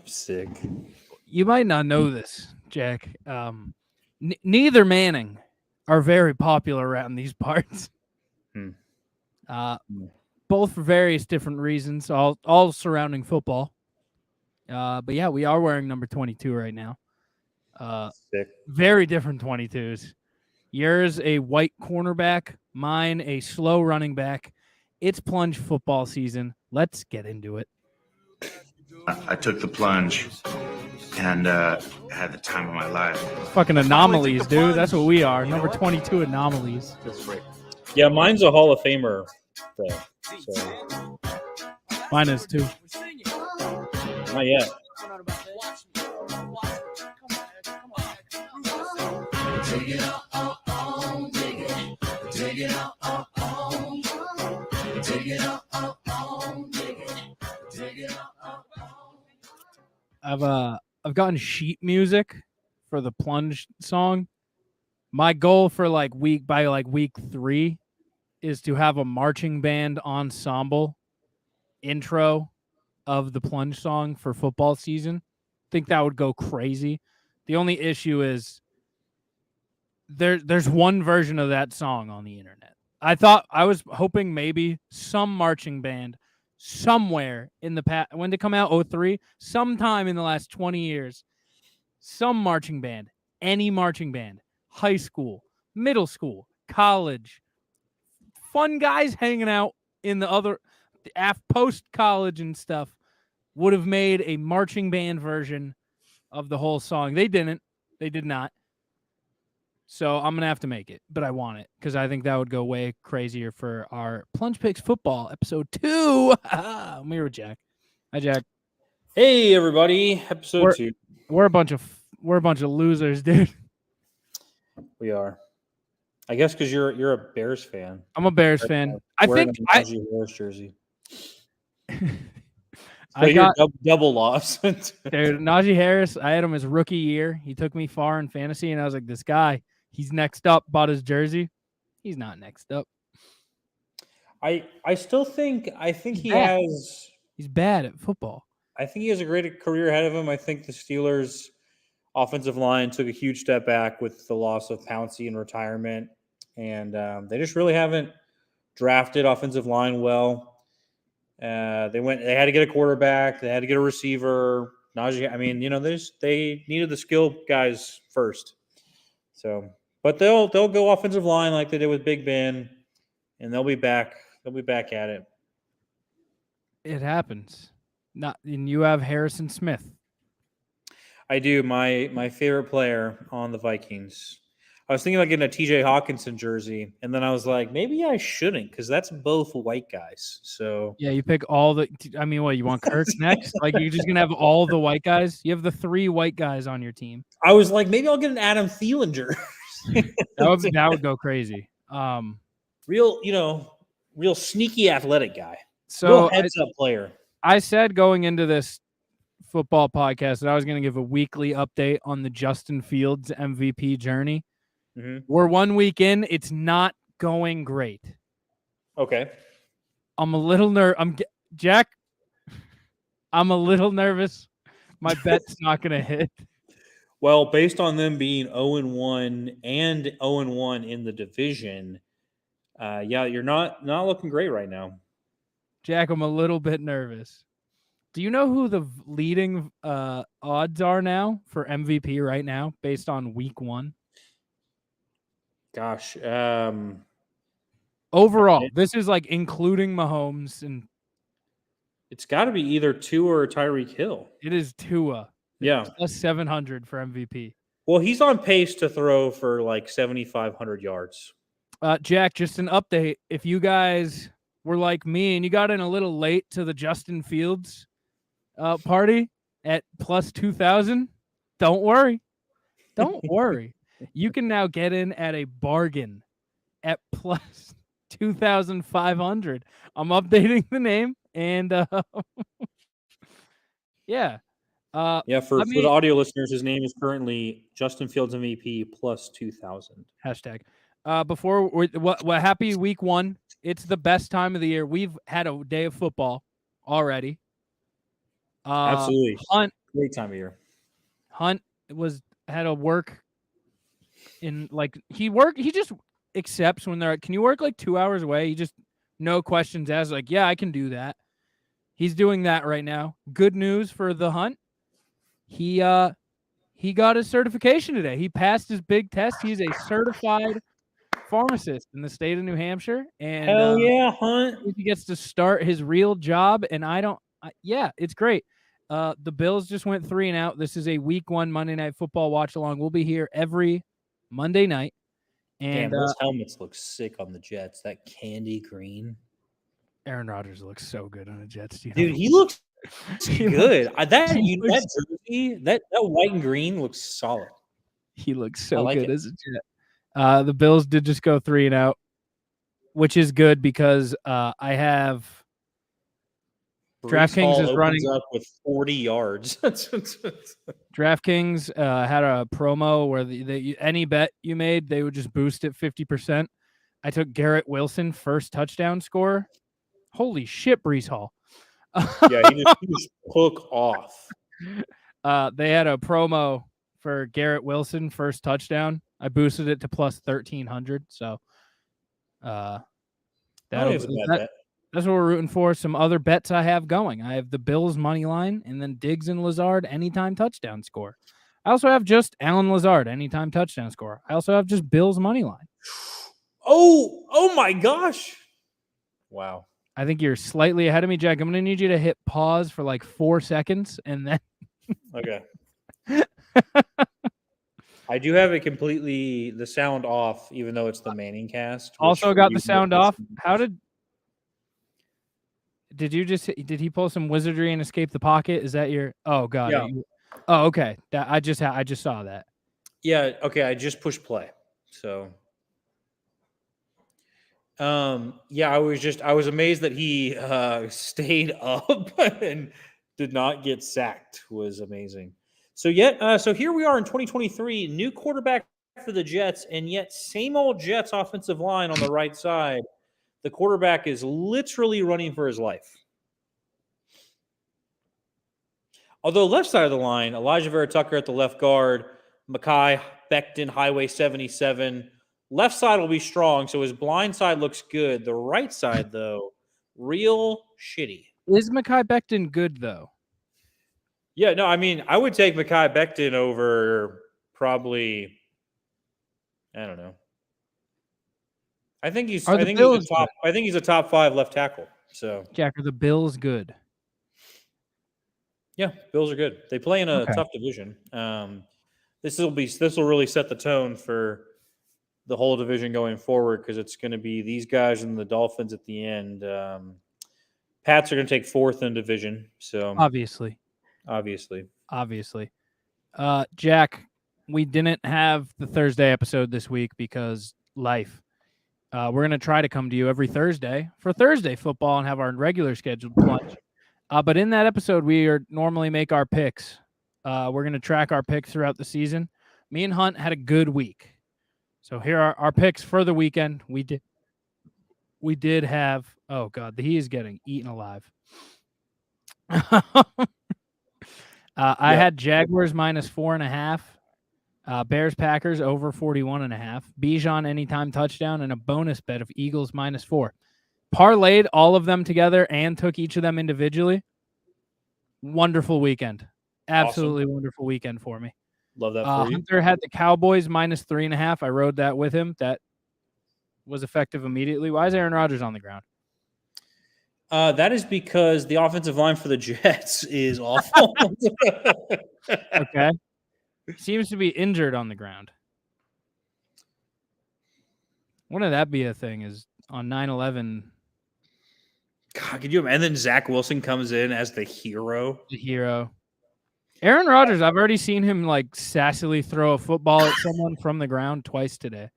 Sick. You might not know this, Jack. Neither Manning are very popular around these parts. Both for various different reasons, all surrounding football. But yeah, we are wearing number 22 right now. Sick. Very different 22s. Yours a white cornerback, mine a slow running back. It's Plunge football season. Let's get into it. I took the plunge and had the time of my life. Fucking anomalies, dude. That's what we are. Number 22 anomalies. That's right. Yeah, mine's a Hall of Famer, though. So. Mine is too. Not yet. I've gotten sheet music for the Plunge song. My goal for week 3 is to have a marching band ensemble intro of the Plunge song for football season. Think that would go crazy. The only issue is there's one version of that song on the internet. I was hoping maybe some marching band somewhere in the past, when did it come out? 03? Sometime in the last 20 years, some marching band, any marching band, high school, middle school, college, fun guys hanging out in the other post college and stuff, would have made a marching band version of the whole song. They didn't. They did not. So I'm going to have to make it, but I want it because I think that would go way crazier for our Plunge Picks Football episode 2. I'm here with Jack. Hi, Jack. Hey, everybody. Episode 2. We're a bunch of losers, dude. We are. I guess because you're a Bears fan. I'm a Bears fan. I think Najee Harris jersey. I got double loss. Dude, Najee Harris, I had him his rookie year. He took me far in fantasy, and I was like, this guy, he's next up. Bought his jersey. He's not next up. I think he has. He's bad at football. I think he has a great career ahead of him. I think the Steelers' offensive line took a huge step back with the loss of Pouncey in retirement, and they just really haven't drafted offensive line well. They had to get a quarterback. They had to get a receiver. Najee, I mean, they needed the skill guys first. So, but they'll go offensive line like they did with Big Ben, and they'll be back. They'll be back at it. It happens. And you have Harrison Smith. I do. My favorite player on the Vikings. I was thinking about getting a TJ Hawkinson jersey, and then I was like, maybe I shouldn't because that's both white guys. So yeah, you pick all the. I mean, what you want Kirk next? Like you're just gonna have all the white guys? You have the 3 white guys on your team. I was like, maybe I'll get an Adam Thielen jersey. that would go crazy. Real sneaky athletic guy. So real heads up player. I said going into this football podcast that I was going to give a weekly update on the Justin Fields MVP journey. Mm-hmm. We're 1 week in. It's not going great. Okay. I'm a little Jack, I'm a little nervous. My bet's not going to hit. Well, based on them being 0-1 and 0-1 in the division, you're not looking great right now. Jack, I'm a little bit nervous. Do you know who the leading odds are now for MVP right now based on week 1? Gosh. Overall, this is like including Mahomes, and it's got to be either Tua or Tyreek Hill. It is Tua. Yeah. Plus 700 for MVP. Well, he's on pace to throw for like 7,500 yards. Jack, just an update. If you guys were like me and you got in a little late to the Justin Fields party at plus 2,000, don't worry. Don't worry. You can now get in at a bargain at plus 2,500. I'm updating the name and yeah. For the audio listeners, his name is currently Justin Fields MVP plus 2,000. Hashtag. Happy week 1. It's the best time of the year. We've had a day of football already. Absolutely. Great time of year. Hunt had to work in he just accepts when they're like, can you work like 2 hours away? He just no questions asked, like, yeah, I can do that. He's doing that right now. Good news for the Hunt. He got his certification today. He passed his big test. He's a certified pharmacist in the state of New Hampshire. And Hell yeah, Hunt. he gets to start his real job. And it's great. The Bills just went 3-0. This is a week 1 Monday Night Football watch along. We'll be here every Monday night. And damn, those helmets look sick on the Jets. That candy green. Aaron Rodgers looks so good on the Jets. Dude, he looks good. That jersey, that white and green looks solid. He looks so like good it. as a Jet. The Bills did just go 3-0, which is good because I have DraftKings is running up with 40 yards. DraftKings had a promo where any bet you made, they would just boost it 50%. I took Garrett Wilson first touchdown score. Holy shit, Breece Hall. Yeah, he just took off. They had a promo for Garrett Wilson first touchdown. I boosted it to plus 1,300. So that's what we're rooting for. Some other bets I have going. I have the Bills money line and then Diggs and Lazard anytime touchdown score. I also have just Allen Lazard anytime touchdown score. I also have just Bills money line. Oh my gosh. Wow. I think you're slightly ahead of me, Jack. I'm going to need you to hit pause for like 4 seconds and then. Okay. I do have the sound off, even though it's the Manning cast. Also got the sound off. Did he pull some wizardry and escape the pocket? Is that your? Oh God. Yeah. Oh, okay. I just saw that. Yeah. Okay. I just pushed play. So. Yeah, I was amazed that he stayed up and did not get sacked. Was amazing. So here we are in 2023, new quarterback for the Jets, and yet same old Jets offensive line on the right side. The quarterback is literally running for his life. Although left side of the line, Elijah Vera Tucker at the left guard, Mekhi Becton, Highway 77. Left side will be strong, so his blind side looks good. The right side, though, real shitty. Is Mekhi Becton good, though? Yeah, no, I mean, I would take Mekhi Becton over probably, I don't know. I think he's a top 5 left tackle. So Jack, are the Bills good? Yeah, Bills are good. They play in a tough division. This will really set the tone for the whole division going forward because it's going to be these guys and the Dolphins at the end. Pats are going to take 4th in division. So obviously. Jack, we didn't have the Thursday episode this week because life. We're going to try to come to you every Thursday for Thursday football and have our regular scheduled plunge. But in that episode, we normally make our picks. We're going to track our picks throughout the season. Me and Hunt had a good week. So here are our picks for the weekend. We did have, oh God, he is getting eaten alive. I had Jaguars minus 4.5, Bears Packers over 41.5, Bijan anytime touchdown, and a bonus bet of Eagles minus 4. Parlayed all of them together and took each of them individually. Wonderful weekend. Absolutely awesome. Wonderful weekend for me. Love that for you. Hunter had the Cowboys minus 3.5. I rode that with him. That was effective immediately. Why is Aaron Rodgers on the ground? That is because the offensive line for the Jets is awful. Okay. Seems to be injured on the ground. Wouldn't that be a thing? Is on 9/11. God, could you imagine? And then Zach Wilson comes in as the hero. Aaron Rodgers, I've already seen him like sassily throw a football at someone from the ground twice today.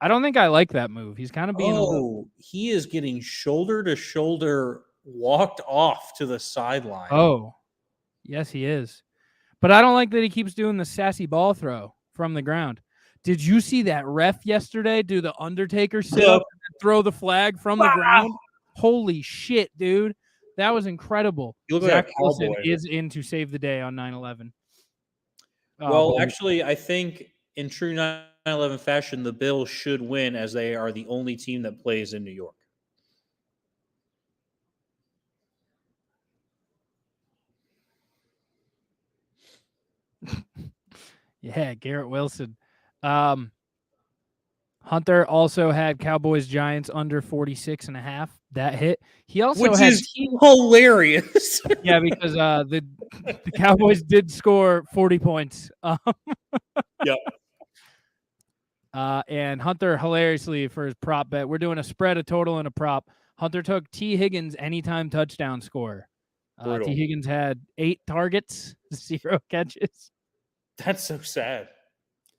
I don't think I like that move. He's kind of being he is getting shoulder to shoulder walked off to the sideline. Oh, yes, he is. But I don't like that he keeps doing the sassy ball throw from the ground. Did you see that ref yesterday do the Undertaker sit up and throw the flag from the ground? Holy shit, dude. That was incredible. You look Zach like a Wilson cowboy. is in to save the day on 9/11. Well, actually, I think in true 9/11 fashion, the Bills should win as they are the only team that plays in New York. Yeah, Garrett Wilson. Hunter also had Cowboys Giants under 46.5. That hit. He also Which had is hilarious. yeah, because the Cowboys did score 40 points. Yep. And Hunter, hilariously, for his prop bet, we're doing a spread, a total, and a prop. Hunter took T. Higgins anytime touchdown score. Brutal. T. Higgins had 8 targets, 0 catches. That's so sad.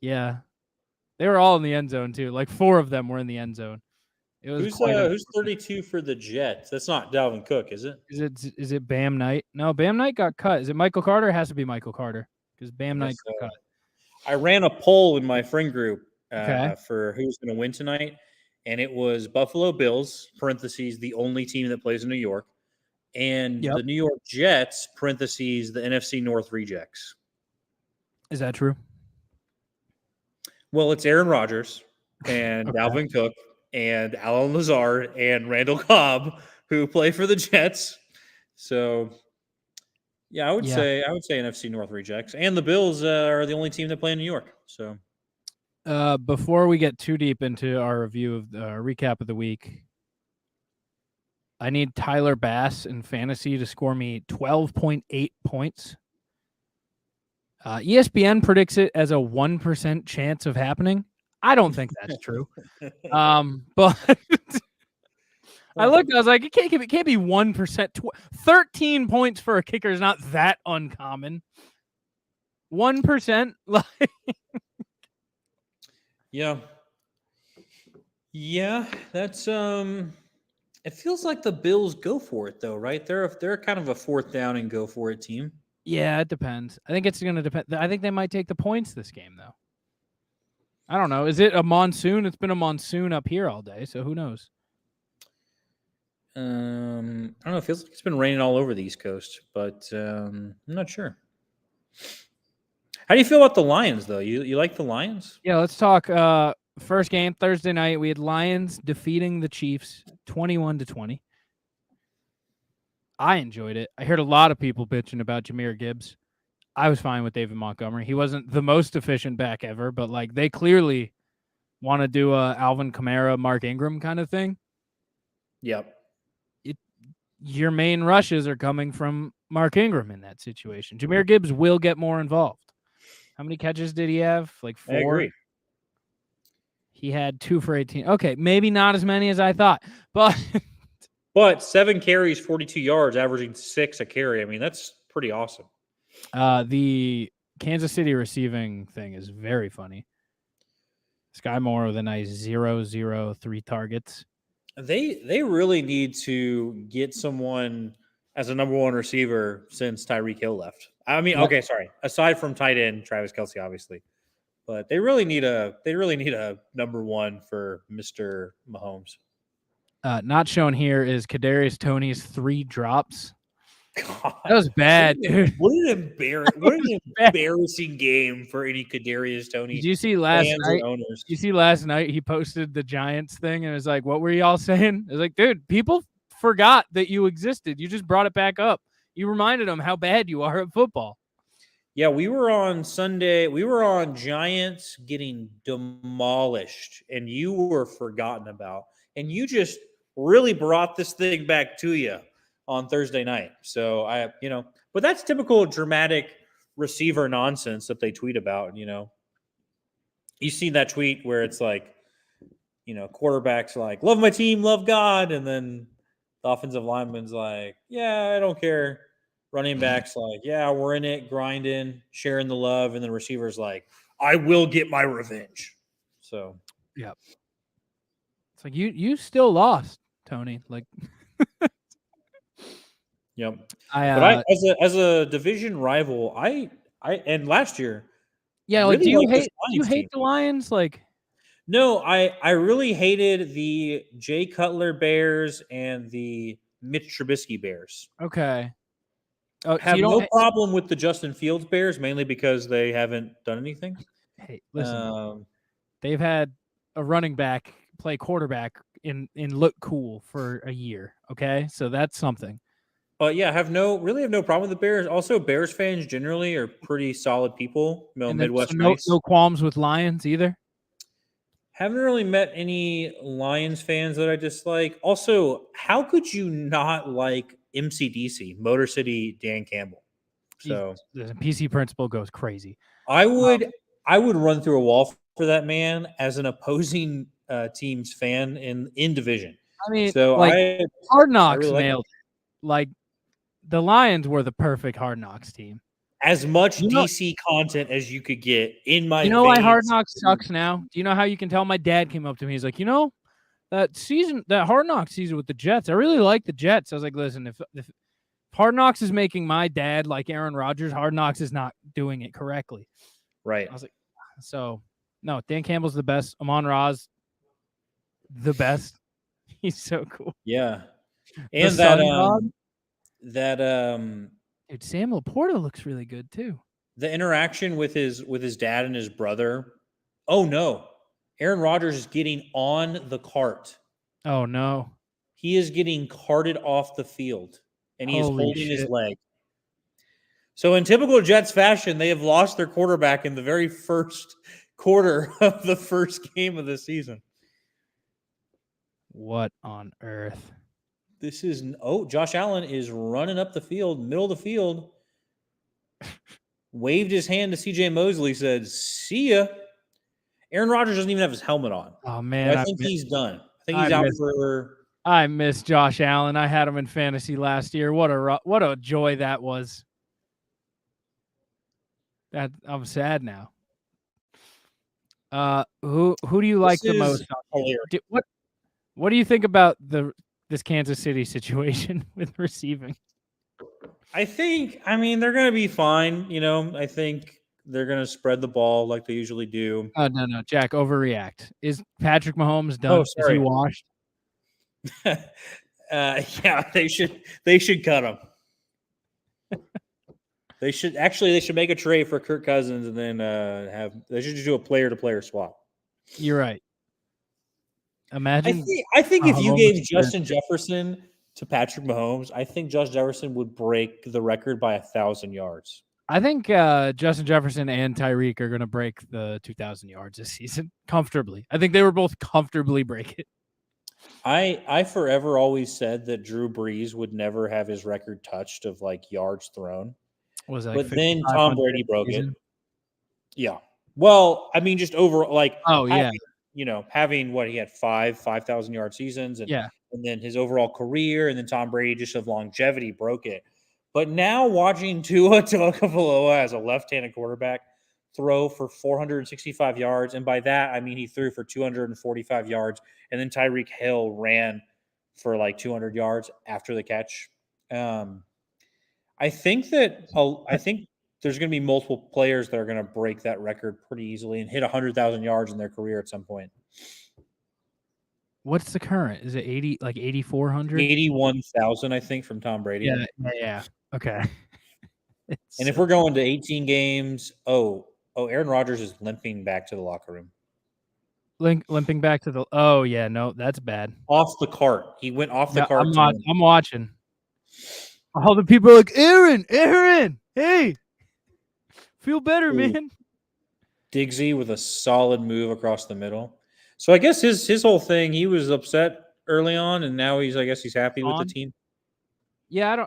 Yeah. They were all in the end zone, too. Like 4 of them were in the end zone. It was Who's 32 for the Jets? That's not Dalvin Cook, is it? Is it Bam Knight? No, Bam Knight got cut. Is it Michael Carter? It has to be Michael Carter because Bam Knight got cut. I ran a poll in my friend group Okay. for who's going to win tonight, and it was Buffalo Bills (parentheses the only team that plays in New York) and Yep. the New York Jets (parentheses the NFC North rejects). Is that true? Well, it's Aaron Rodgers and Okay. Dalvin Cook and Alan Lazard and Randall Cobb who play for the Jets. So, yeah, I would say NFC North rejects, and the Bills are the only team that play in New York. So, before we get too deep into our review of the recap of the week, I need Tyler Bass in fantasy to score me 12.8 points. ESPN predicts it as a 1% chance of happening. I don't think that's true. But I looked, I was like, it can't be 1%. 13 points for a kicker is not that uncommon. 1%, like yeah, that's It feels like the Bills go for it though, right? They're kind of a fourth down and go for it team. Yeah, it depends. I think it's going to depend. I think they might take the points this game, though. I don't know. Is it a monsoon? It's been a monsoon up here all day, so who knows? I don't know. It feels like it's been raining all over the East Coast, but I'm not sure. How do you feel about the Lions, though? You like the Lions? Yeah, let's talk. First game, Thursday night, we had Lions defeating the Chiefs 21-20. I enjoyed it. I heard a lot of people bitching about Jahmyr Gibbs. I was fine with David Montgomery. He wasn't the most efficient back ever, but like they clearly want to do a Alvin Kamara, Mark Ingram kind of thing. Yep. Your main rushes are coming from Mark Ingram in that situation. Jahmyr Gibbs will get more involved. How many catches did he have? Like 4? I agree. He had 2 for 18. Okay, maybe not as many as I thought, but 7 carries, 42 yards, averaging 6 a carry. I mean, that's pretty awesome. The Kansas City receiving thing is very funny. Sky Moore with a nice 0-0-3 targets. They really need to get someone as a number 1 receiver since Tyreek Hill left. I mean, okay, sorry. Aside from tight end Travis Kelce, obviously, but they really need a number 1 for Mr. Mahomes. Not shown here is Kadarius Toney's 3 drops. God. That was bad, dude. What an embarrassing game for any Kadarius Toney. Did you see last night? Owners. You see last night he posted the Giants thing and it was like, "What were y'all saying?" It was like, "Dude, people forgot that you existed. You just brought it back up. You reminded them how bad you are at football." Yeah, we were on Sunday. We were on Giants getting demolished, and you were forgotten about, and you just really brought this thing back to you on Thursday night. So but that's typical dramatic receiver nonsense that they tweet about. You seen that tweet where it's like, quarterbacks like, love my team, love God. And then the offensive lineman's like, yeah, I don't care. Running back's like, yeah, we're in it, grinding, sharing the love. And the receiver's like, I will get my revenge. So, yeah. It's like, you still lost, Tony. Like, yep. But as a division rival, and last year, yeah, like, really do you hate the Lions? Like, no, I really hated the Jay Cutler Bears and the Mitch Trubisky Bears. Okay. Oh, so Have you no don't. problem with the Justin Fields Bears, mainly because they haven't done anything. Hey, listen. Um, They've had a running back play quarterback in look cool for a year. Okay, so that's something. but yeah, have no problem with the Bears. Also, Bears fans generally are pretty solid people. And then Midwest so nice. no qualms with Lions either. Haven't really met any Lions fans that I dislike. Also, how could you not like MCDC, Motor City Dan Campbell? So The PC principal goes crazy. I would run through a wall for that man as an opposing team's fan in division. I mean, So like Hard Knocks really like nailed it. Like the Lions were the perfect Hard Knocks team. as much DC content as you could get in my. You know why Hard Knocks sucks now? Do you know how you can tell? My dad came up to me. He's like, that Hard Knocks season with the Jets, I really like the Jets. I was like, listen, if Hard Knocks is making my dad like Aaron Rodgers, Hard Knocks is not doing it correctly. Right. I was like, so no, Dan Campbell's the best. Amon-Ra's the best. He's so cool. Yeah. The And Sun God? dude, Sam Laporta looks really good too. the interaction with his dad and his brother. Oh no. Aaron Rodgers is getting on the cart. Oh no. He is getting carted off the field and he is Holy holding his shit. leg. So in typical Jets fashion, they have lost their quarterback in the very first quarter of the first game of the season. What on earth? Josh Allen is running up the field, middle of the field, waved his hand to CJ Mosley, said, "See ya." Aaron Rodgers doesn't even have his helmet on. Oh man, I think he's done. I think he's out for. I miss Josh Allen. I had him in fantasy last year. What a joy that was. That I'm sad now. Who do you like the most? What do you think about this Kansas City situation with receiving? I mean, they're going to be fine. I think they're going to spread the ball like they usually do. Oh, no, Jack, overreact. Is Patrick Mahomes done? Oh, sorry. Is he washed? Yeah, they should cut him. They should make a trade for Kirk Cousins and then they should just do a player-to-player swap. You're right. Imagine. I think if you gave Justin Jefferson to Patrick Mahomes, I think Justin Jefferson would break the record by 1,000 yards. I think Justin Jefferson and Tyreek are going to break the 2,000 yards this season comfortably. I think they were both comfortably break it. I forever always said that Drew Brees would never have his record touched of like yards thrown. But then Tom Brady broke it. Yeah. Well, I mean, just over like. Oh yeah. Having what he had 5,000 yard seasons and then his overall career, and then Tom Brady just of longevity broke it. But now watching Tua Tagovailoa as a left-handed quarterback throw for 465 yards, and by that I mean he threw for 245 yards, and then Tyreek Hill ran for like 200 yards after the catch. I think there's going to be multiple players that are going to break that record pretty easily and hit 100,000 yards in their career at some point. What's the current? Is it 80, like 8,400? 81,000, I think, from Tom Brady. Yeah. Okay. And if we're going to 18 games, Aaron Rodgers is limping back to the locker room. Limping back to the. Oh yeah, no, that's bad. Off the cart. He went off the cart. I'm watching. All the people are like, Aaron, hey. Feel better, man. Diggsy with a solid move across the middle. So I guess his whole thing, he was upset early on, and now he's happy with the team. Yeah,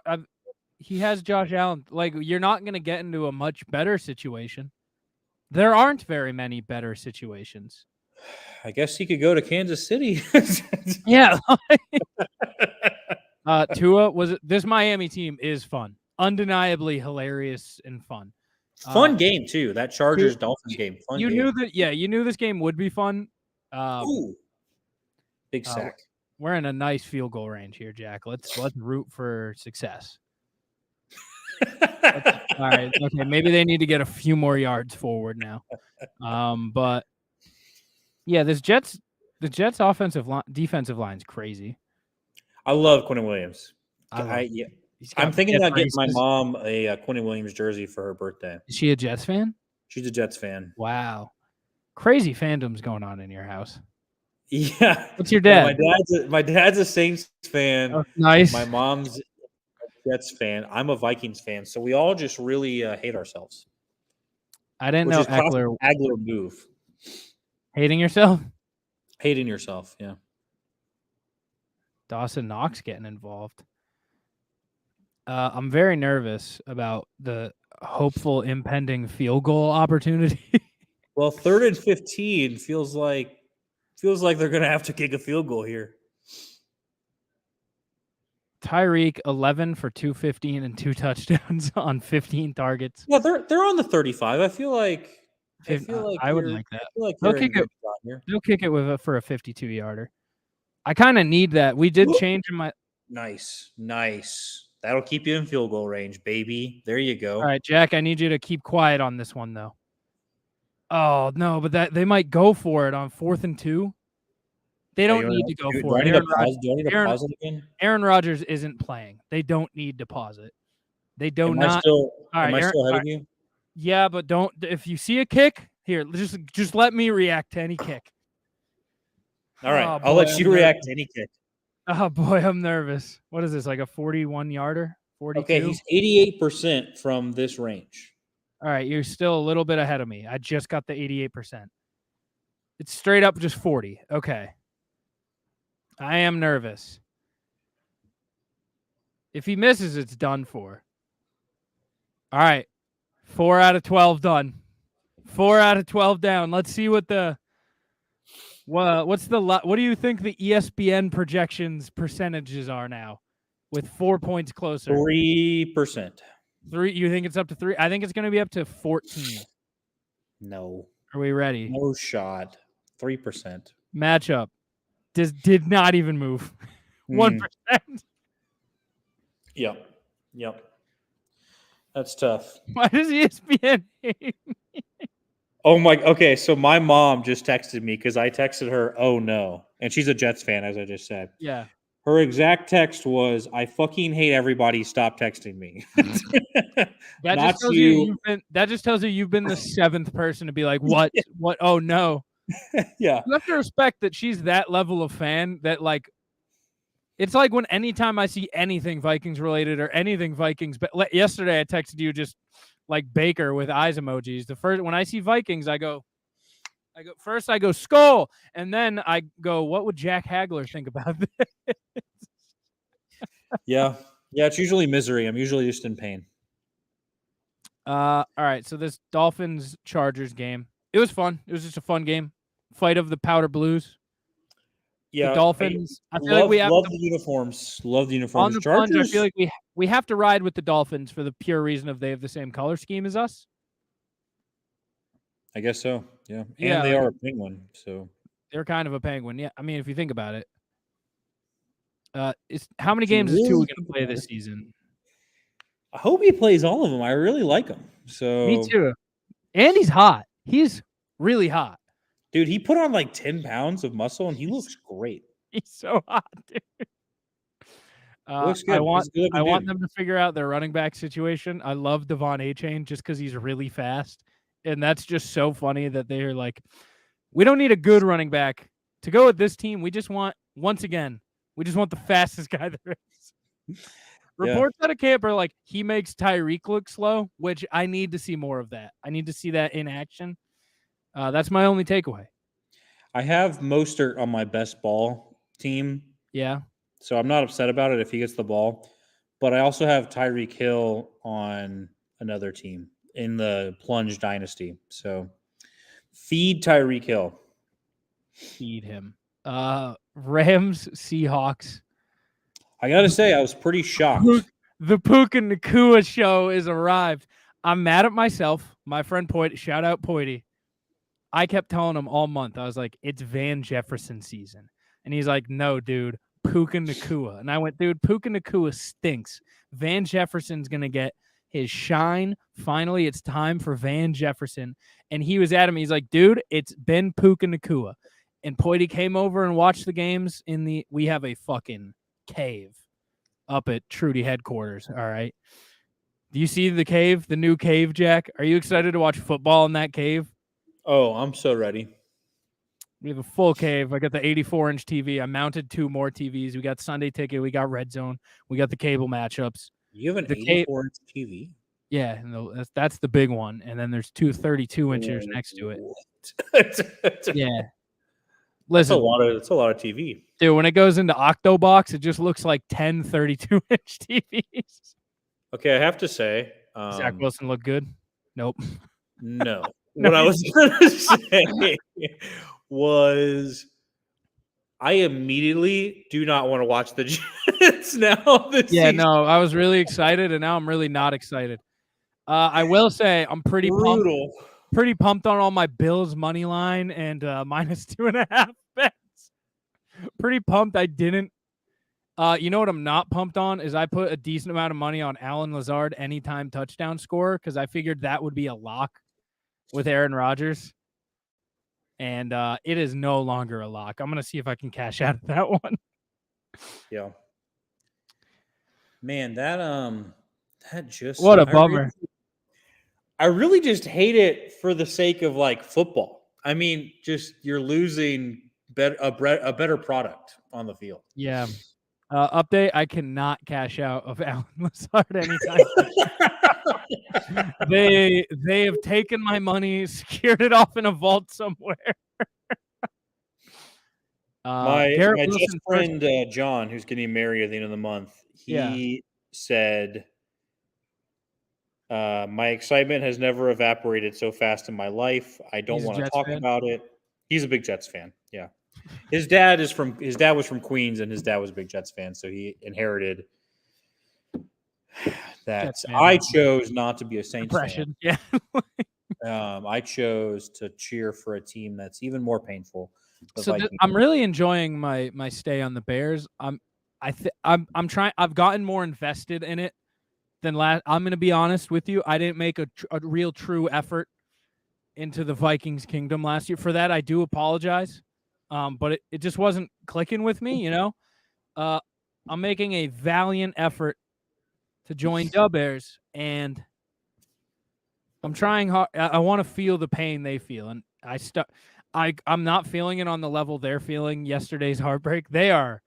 he has Josh Allen. Like, you're not going to get into a much better situation. There aren't very many better situations. I guess he could go to Kansas City. Yeah. Tua this Miami team is fun. Undeniably hilarious and fun. Fun game too. That Chargers Dolphins game. Fun. You knew that. Yeah, you knew this game would be fun. Big sack. We're in a nice field goal range here, Jack. Let's root for success. All right. Okay. Maybe they need to get a few more yards forward now. But yeah, the Jets defensive line's crazy. I love Quentin Williams. I love I yeah. He's got I'm thinking jet about getting my braces. mom a Quentin Williams jersey for her birthday. Is she a Jets fan? She's a Jets fan. Wow. Crazy fandoms going on in your house. Yeah. What's your Yeah, dad? my dad's a Saints fan. Oh, nice. My mom's a Jets fan. I'm a Vikings fan. So we all just really hate ourselves, I didn't which know is classic Eckler Agler move. hating yourself. Hating yourself, yeah. Dawson Knox getting involved. I'm very nervous about the hopeful impending field goal opportunity. Well, 3rd and 15 feels like they're gonna have to kick a field goal here. Tyreek 11 for 215 and 2 touchdowns on 15 targets. Yeah, they're on the 35. I feel like I would like that. I feel like They'll you're in kick good it. spot here. They'll kick it for a 52-yarder. I kind of need that. We did change in my. Nice. That'll keep you in field goal range, baby. There you go. All right, Jack. I need you to keep quiet on this one though. Oh no, but they might go for it on 4th and 2. They don't need to go for it. Do I need to pause it again? Aaron Rodgers isn't playing. They don't need to pause it. They do Am not. Am I still ahead of you? Yeah, but don't. If you see a kick, here, just let me react to any kick. All right, Oh, I'll boy, let you react to any kick. Oh boy, I'm nervous. What is this? Like a 41-yarder? 42? Okay, he's 88% from this range. All right, you're still a little bit ahead of me. I just got the 88%. It's straight up just 40. Okay. I am nervous. If he misses, it's done for. All right. 4 out of 12 done. 4 out of 12 down. Let's see what do you think the ESPN projections percentages are now with 4 points closer? 3%. 3. You think it's up to 3? I think it's going to be up to 14. No. Are we ready? No shot. 3%. Matchup. Did not even move. 1%. Yep. That's tough. Why does ESPN hate me? Oh my. Okay, so my mom just texted me because I texted her, "Oh no," and she's a Jets fan, as I just said. Yeah. Her exact text was, "I fucking hate everybody. Stop texting me." That just tells you you've been the 7th person to be like, "What? What? Oh no." Yeah. You have to respect that she's that level of fan that like it's like when anytime I see anything Vikings related or anything Vikings, but yesterday I texted you just like Baker with eyes emojis. The first when I see Vikings, I go skull, and then I go, what would Jack Hagler think about this? Yeah. It's usually misery. I'm usually just in pain. All right. So this Dolphins Chargers game, it was fun. It was just a fun game. Fight of the Powder Blues. Yeah, the Dolphins. I feel love, like we have love to, the uniforms. Love the on uniforms. the Chargers. Plunge. I feel like we have to ride with the Dolphins for the pure reason of they have the same color scheme as us. I guess so. Yeah, and Yeah, they like- are a penguin, so They're kind of a penguin. Yeah, I mean, if you think about it, how many games is Tua going to play this season? I hope he plays all of them. I really like him. So Me too. And he's hot. He's really hot. dude, he put on like 10 pounds of muscle, and he looks great. He's so hot, dude. Looks good. I want He's a good-looking them dude. to figure out their running back situation. I love Devon A-Chain just because he's really fast. And that's just so funny that they're like, we don't need a good running back to go with this team. We just want, once again, the fastest guy there is. Reports out of camp are like, he makes Tyreek look slow, which I need to see more of that. I need to see that in action. That's my only takeaway. I have Mostert on my best ball team. Yeah. So I'm not upset about it if he gets the ball. But I also have Tyreek Hill on another team in the Plunge Dynasty. So feed Tyreek Hill. Feed him. Rams, Seahawks. I got to say, I was pretty shocked. The Puka Nakua show is arrived. I'm mad at myself. My friend Poit, shout out Poity. I kept telling him all month. I was like, it's Van Jefferson season. And he's like, no, dude, Puka Nakua. And I went, dude, Puka Nakua stinks. Van Jefferson's going to get his shine. Finally, it's time for Van Jefferson. And he was at him. He's like, dude, it's been Puka Nakua. And Poity came over and watched the games we have a fucking cave. up at Trudy headquarters. All right. Do you see the cave, the new cave, Jack? Are you excited to watch football in that cave? Oh, I'm so ready. We have a full cave. I got the 84-inch TV. I mounted 2 more TVs. We got Sunday Ticket. We got Red Zone. We got the cable matchups. You have an The cave, 84-inch TV? yeah, and that's the big one. And then there's 2 32-inchers next to it. What? Yeah. That's a Listen, lot of TV. dude, when it goes into Octobox, it just looks like 10 32-inch TVs. Okay, I have to say, Zach Wilson looked good. Nope. no. No, What I was going to say was I immediately do not want to watch the Jets now. This Yeah, season. no, I was really excited, and now I'm really not excited. I will say I'm pretty Brutal. pumped on all my Bills money line and minus 2.5 bets. Pretty pumped. I didn't. You know what I'm not pumped on is I put a decent amount of money on Alan Lazard anytime touchdown scorer because I figured that would be a lock with Aaron Rodgers. And it is no longer a lock. I'm going to see if I can cash out of that one. Yeah. Man, that just What a bummer. I really just hate it for the sake of like football. I mean, just you're losing a better product on the field. Yeah. Update, I cannot cash out of Alan Lazard anytime. They have taken my money, secured it off in a vault somewhere. My Garrett best Wilson friend John, who's getting married at the end of the month, he said, my excitement has never evaporated so fast in my life. I don't want to talk about it. He's a big Jets fan. Yeah. His dad was from Queens, and his dad was a big Jets fan, so he inherited that. I chose not to be a Saints fan. Yeah. I chose to cheer for a team that's even more painful. So I'm really enjoying my stay on the Bears. I'm trying. I've gotten more invested in it than last. I'm going to be honest with you. I didn't make a real true effort into the Vikings kingdom last year. For that, I do apologize. But it just wasn't clicking with me, you know. I'm making a valiant effort to join Dub Bears, and I'm trying hard. I want to feel the pain they feel, and I'm not feeling it on the level they're feeling yesterday's heartbreak. They are.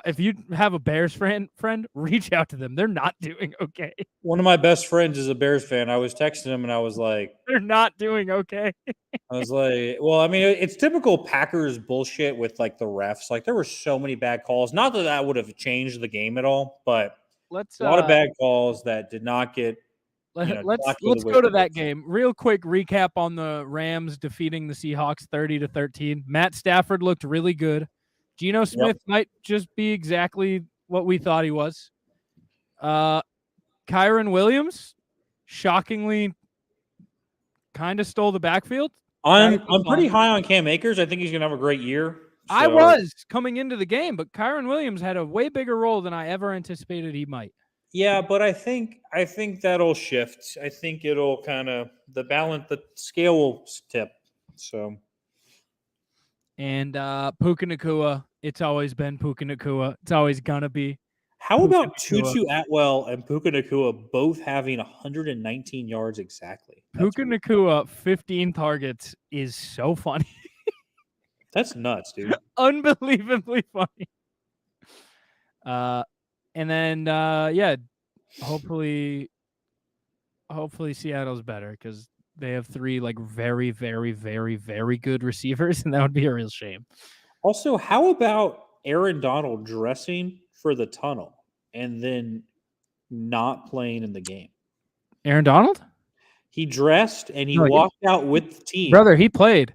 If you have a Bears friend, reach out to them. They're not doing okay. One of my best friends is a Bears fan. I was texting him, and I was like, they're not doing okay. I was like, well, I mean, it's typical Packers bullshit with like the refs. Like there were so many bad calls. Not that that would have changed the game at all, but a lot of bad calls that did not get. Let's go to that game. Real quick recap on the Rams defeating the Seahawks 30-13. Matt Stafford looked really good. Geno Smith might just be exactly what we thought he was. Kyron Williams, shockingly, kind of stole the backfield. I'm pretty high on Cam Akers. I think he's going to have a great year. So. I was coming into the game, but Kyron Williams had a way bigger role than I ever anticipated he might. Yeah, but I think that'll shift. I think it'll kind of the scale will tip. So. And Puka Nacua, it's always been Puka Nacua. It's always gonna be. How about Tutu Atwell and Puka Nacua both having 119 yards exactly? Puka Nacua, 15 targets is so funny. That's nuts, dude. Unbelievably funny. And then hopefully Seattle's better because they have 3 like very, very, very, very good receivers, and that would be a real shame. Also, how about Aaron Donald dressing for the tunnel and then not playing in the game? Aaron Donald? He dressed and he walked out with the team. Brother, he played.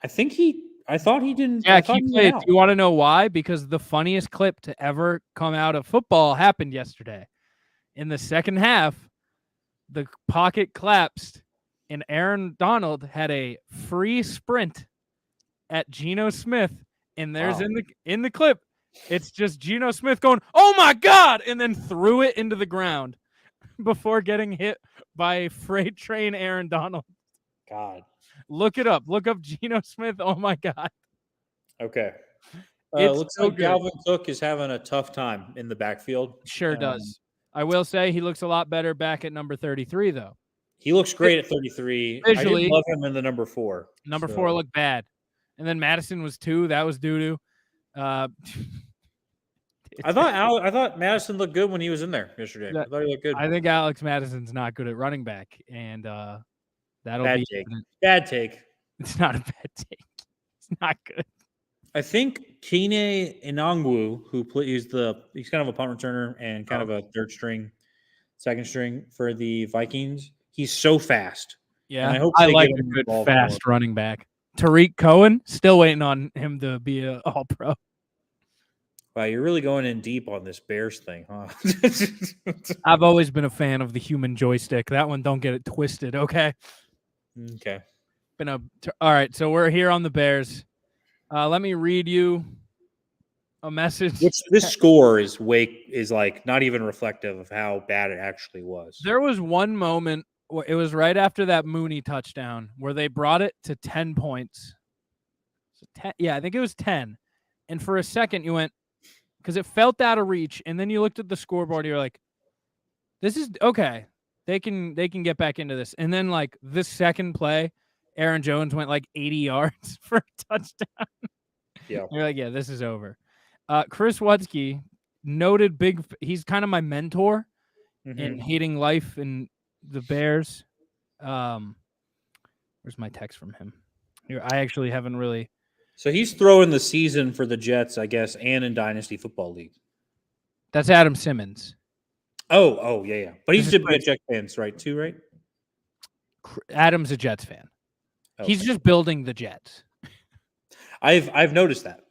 I thought he didn't. Yeah, he played. Do you want to know why? Because the funniest clip to ever come out of football happened yesterday. In the second half, the pocket collapsed, and Aaron Donald had a free sprint at Geno Smith, and there's in the clip, it's just Geno Smith going, "Oh my God!" and then threw it into the ground before getting hit by a freight train Aaron Donald. God. Look it up. Look up Geno Smith. Oh my God. Okay. It's Looks so like good. Dalvin Cook is having a tough time in the backfield. Sure does. I will say he looks a lot better back at number 33, though. He looks great at 33. I didn't Visually, love him in the number 4. number so. 4 looked bad. And then Madison was 2. That was doo-doo. I thought Madison looked good when he was in there yesterday. I thought he looked good. I think Alex Madison's not good at running back, and that'll Bad be take. evident. Bad take. It's not a bad take. It's not good. I think Kene Inangwu, he's kind of a punt returner and kind of a second string for the Vikings. He's so fast. Yeah, and I hope I they like get a him good involved fast more. running back. Tariq Cohen, still waiting on him to be a All-Pro. Wow, you're really going in deep on this Bears thing, huh? I've always been a fan of the human joystick. That one, don't get it twisted, okay? Okay. All right, so we're here on the Bears. Let me read you a message. This score is like not even reflective of how bad it actually was. There was one moment, it was right after that Mooney touchdown, where they brought it to 10 points. So 10, yeah, I think it was 10. And for a second, you went, because it felt out of reach, and then you looked at the scoreboard, and you're like, this is okay. They can get back into this. And then like this second play, Aaron Jones went like 80 yards for a touchdown. Yeah. You're like, yeah, this is over. Chris Wutzke, noted he's kind of my mentor in hating life and the Bears. Where's my text from him? Here, I actually haven't really. So he's throwing the season for the Jets, I guess, and in Dynasty Football League. That's Adam Simmons. Oh, yeah. But he's a Jets fan, right? Too, right? Adam's a Jets fan. Okay. He's just building the Jets. I've noticed that.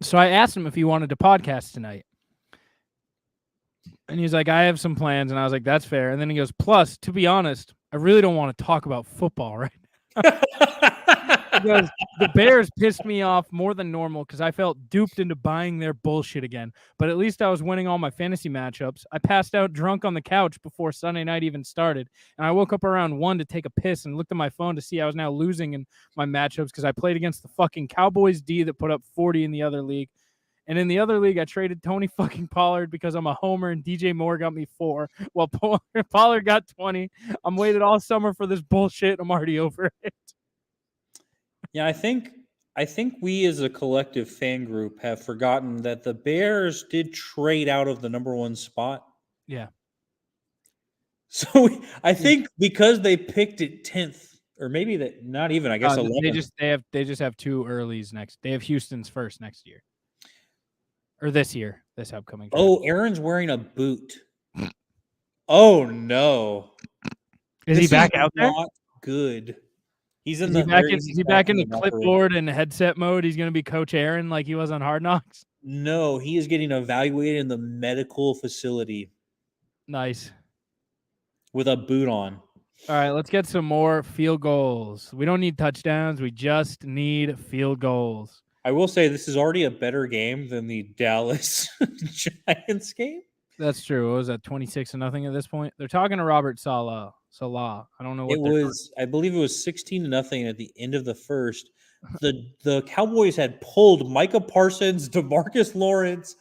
So I asked him if he wanted to podcast tonight. And he's like, I have some plans. And I was like, that's fair. And then he goes, plus, to be honest, I really don't want to talk about football right now. Because the Bears pissed me off more than normal because I felt duped into buying their bullshit again. But at least I was winning all my fantasy matchups. I passed out drunk on the couch before Sunday night even started. And I woke up around 1 to take a piss and looked at my phone to see I was now losing in my matchups because I played against the fucking Cowboys D that put up 40 in the other league. And in the other league, I traded Tony fucking Pollard because I'm a homer and DJ Moore got me 4 while Pollard got 20. I'm waited all summer for this bullshit. I'm already over it. Yeah, I think we as a collective fan group have forgotten that the Bears did trade out of the number 1 spot. Yeah. So I think because they picked it 10th, or maybe that not even, I guess 11th. They just have 2 earlies next. They have Houston's first next year. Or this year, this upcoming draft. Oh, Aaron's wearing a boot. Oh no. Is he back out there? Not good. He's in Is he back in the clipboard and headset mode? He's going to be Coach Aaron like he was on Hard Knocks? No, he is getting evaluated in the medical facility. Nice. With a boot on. All right, let's get some more field goals. We don't need touchdowns. We just need field goals. I will say this is already a better game than the Dallas Giants game. That's true. What was that, 26-0 at this point? They're talking to Robert Saleh. I don't know what I believe it was 16-0 at the end of the first. The Cowboys had pulled Micah Parsons, DeMarcus Lawrence.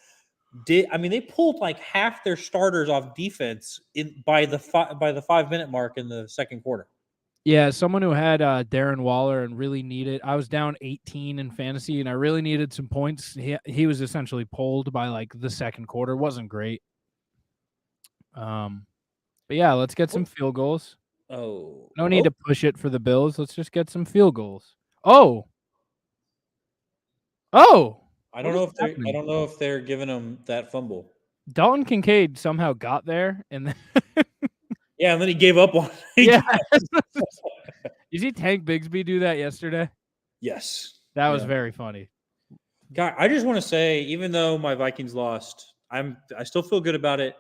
They pulled like half their starters off defense by the 5-minute mark in the second quarter. Yeah, someone who had Darren Waller and really needed. I was down 18 in fantasy, and I really needed some points. He was essentially pulled by like the second quarter. Wasn't great. But yeah, let's get some field goals. Oh, no need to push it for the Bills. Let's just get some field goals. Oh. I don't know if they're giving him that fumble. Dalton Kincaid somehow got there, and then yeah, and then he gave up on it. Yeah. You see Tank Bigsby do that yesterday? Yes. That was very funny. God, I just want to say, even though my Vikings lost, I still feel good about it.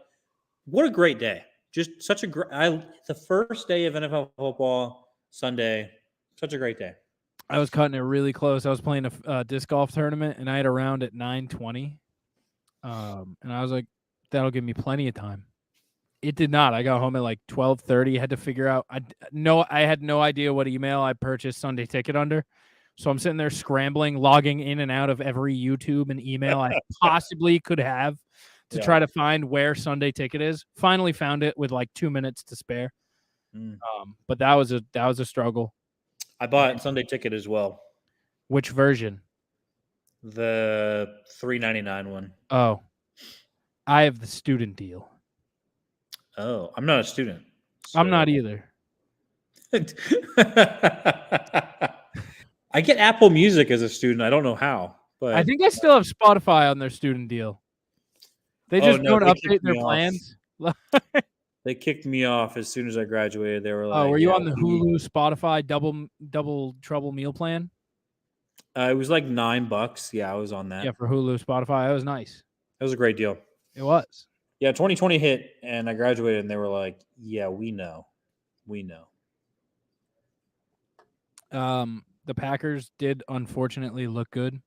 What a great day. Just such a great the first day of NFL football, Sunday, such a great day. I was cutting it really close. I was playing a disc golf tournament, and I had a round at 9:20. And I was like, that'll give me plenty of time. It did not. I got home at like 12:30. Had to figure out. I had no idea what email I purchased Sunday Ticket under, So I'm sitting there scrambling, logging in and out of every YouTube and email I possibly could have to try to find where Sunday Ticket is. Finally found it with like 2 minutes to spare. But that was a struggle. I bought Sunday Ticket as well. Which version? The $3.99 one. Oh, I have the student deal. Oh, I'm not a student. So. I'm not either. I get Apple Music as a student. I don't know how, but I think I still have Spotify on their student deal. They just don't update their plans. They kicked me off as soon as I graduated. They were like, "Oh, were you on the Hulu Spotify double trouble meal plan?" It was like $9. Yeah, I was on that. Yeah, for Hulu Spotify, that was nice. It was a great deal. It was. Yeah, 2020 hit, and I graduated, and they were like, "Yeah, we know." The Packers did unfortunately look good.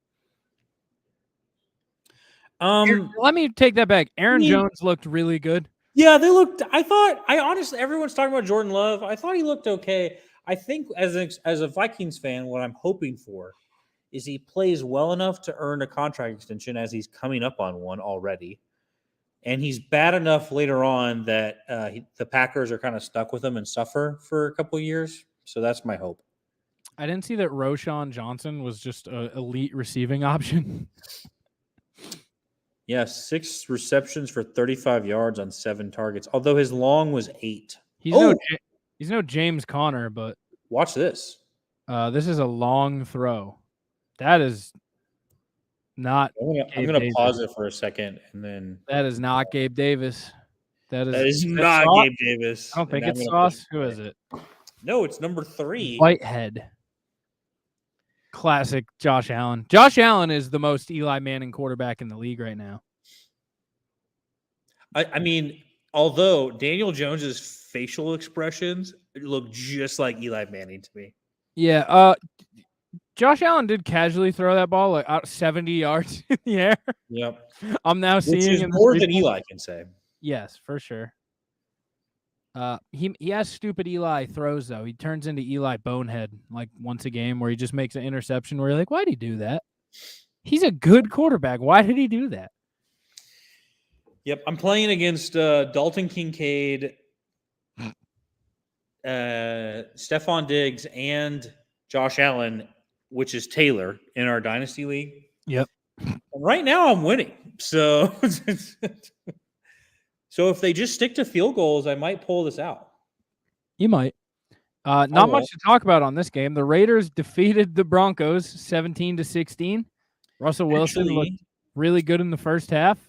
Let me take that back. Aaron Jones looked really good. Yeah, they looked. I honestly, everyone's talking about Jordan Love. I thought he looked okay. I think as a Vikings fan, what I'm hoping for is he plays well enough to earn a contract extension, as he's coming up on one already, and he's bad enough later on that the Packers are kind of stuck with him and suffer for a couple of years. So that's my hope. I didn't see that Roschon Johnson was just an elite receiving option. Yeah, 6 receptions for 35 yards on 7 targets, although his long was 8. He's no James Conner, but watch this. This is a long throw. That is not. I'm gonna pause it for a second, and then that is not Gabe Davis. That is not Sauce? Gabe Davis. I don't think it's Sauce. Who is it? No, it's number 3. Whitehead. Classic Josh Allen. Josh Allen is the most Eli Manning quarterback in the league right now. I mean, although Daniel Jones's facial expressions look just like Eli Manning to me. Yeah. Josh Allen did casually throw that ball like out 70 yards in the air. Yep. I'm now seeing which is more than Eli can say. Yes, for sure. He has stupid Eli throws though. He turns into Eli Bonehead like once a game where he just makes an interception where you're like, why did he do that? He's a good quarterback. Why did he do that? Yep, I'm playing against Dalton Kincaid, Stephon Diggs, and Josh Allen, which is Taylor in our Dynasty League. Yep. And right now I'm winning. So So if they just stick to field goals, I might pull this out. You might. Not much to talk about on this game. The Raiders defeated the Broncos 17-16. Russell Wilson looked really good in the first half.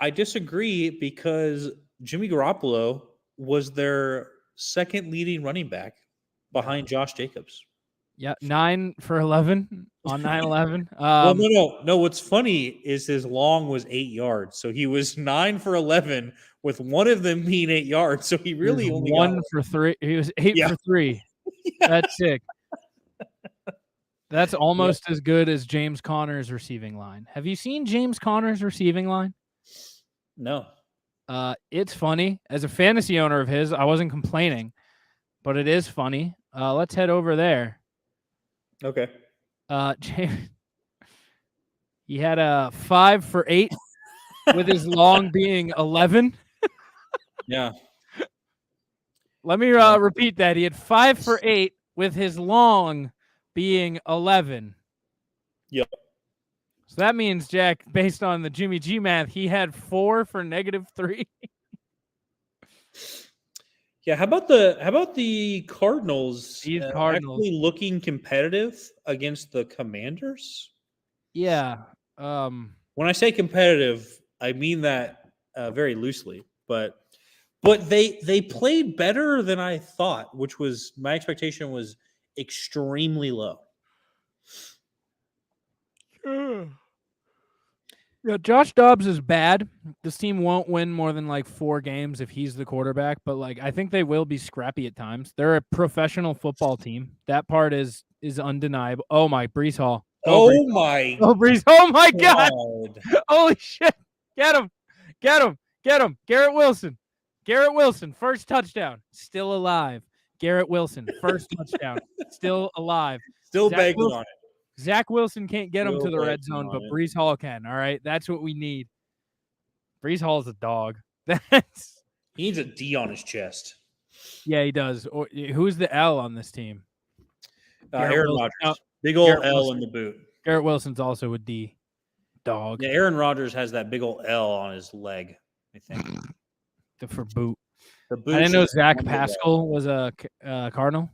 I disagree because Jimmy Garoppolo was their second leading running back behind Josh Jacobs. Yeah, 9 for 11 on 9/11. Well, no. What's funny is his long was 8 yards, so he was 9 for 11 with one of them being 8 yards. So he really only 1 for 3. He was 8 for 3. Yeah. That's sick. That's almost as good as James Conner's receiving line. Have you seen James Conner's receiving line? No. It's funny. As a fantasy owner of his, I wasn't complaining, but it is funny. Let's head over there. Okay. He had a 5 for 8 with his long being 11. Yeah. Let me repeat that. He had 5 for 8 with his long being 11. Yep. So that means, Jack, based on the Jimmy G math, he had 4 for -3. Yeah, how about the Cardinals? These Cardinals actually looking competitive against the Commanders? Yeah. When I say competitive, I mean that very loosely, but they played better than I thought, which was my expectation was extremely low. Yeah, Josh Dobbs is bad. This team won't win more than like 4 games if he's the quarterback, but like I think they will be scrappy at times. They're a professional football team. That part is undeniable. Oh my, Breece Hall. Breece. Oh my God. Holy shit. Get him. Garrett Wilson, first touchdown, still alive. Garrett Wilson, first touchdown, still alive. Still Zach banking Wilson- on it. Zach Wilson can't get him Still to the red banking zone, on but it. Brees Hall can. All right, that's what we need. Brees Hall is a dog. That's He needs a D on his chest. yeah, he does. Or who's the L on this team? Garrett Aaron Wilson. Rodgers. No, Big old Garrett L Wilson. in the boot. Garrett Wilson's also a D. Dog. Yeah, Aaron Rodgers has that big old L on his leg, I think. For boot. The boot I didn't know should Zach be one big L. Pascal was a Cardinal.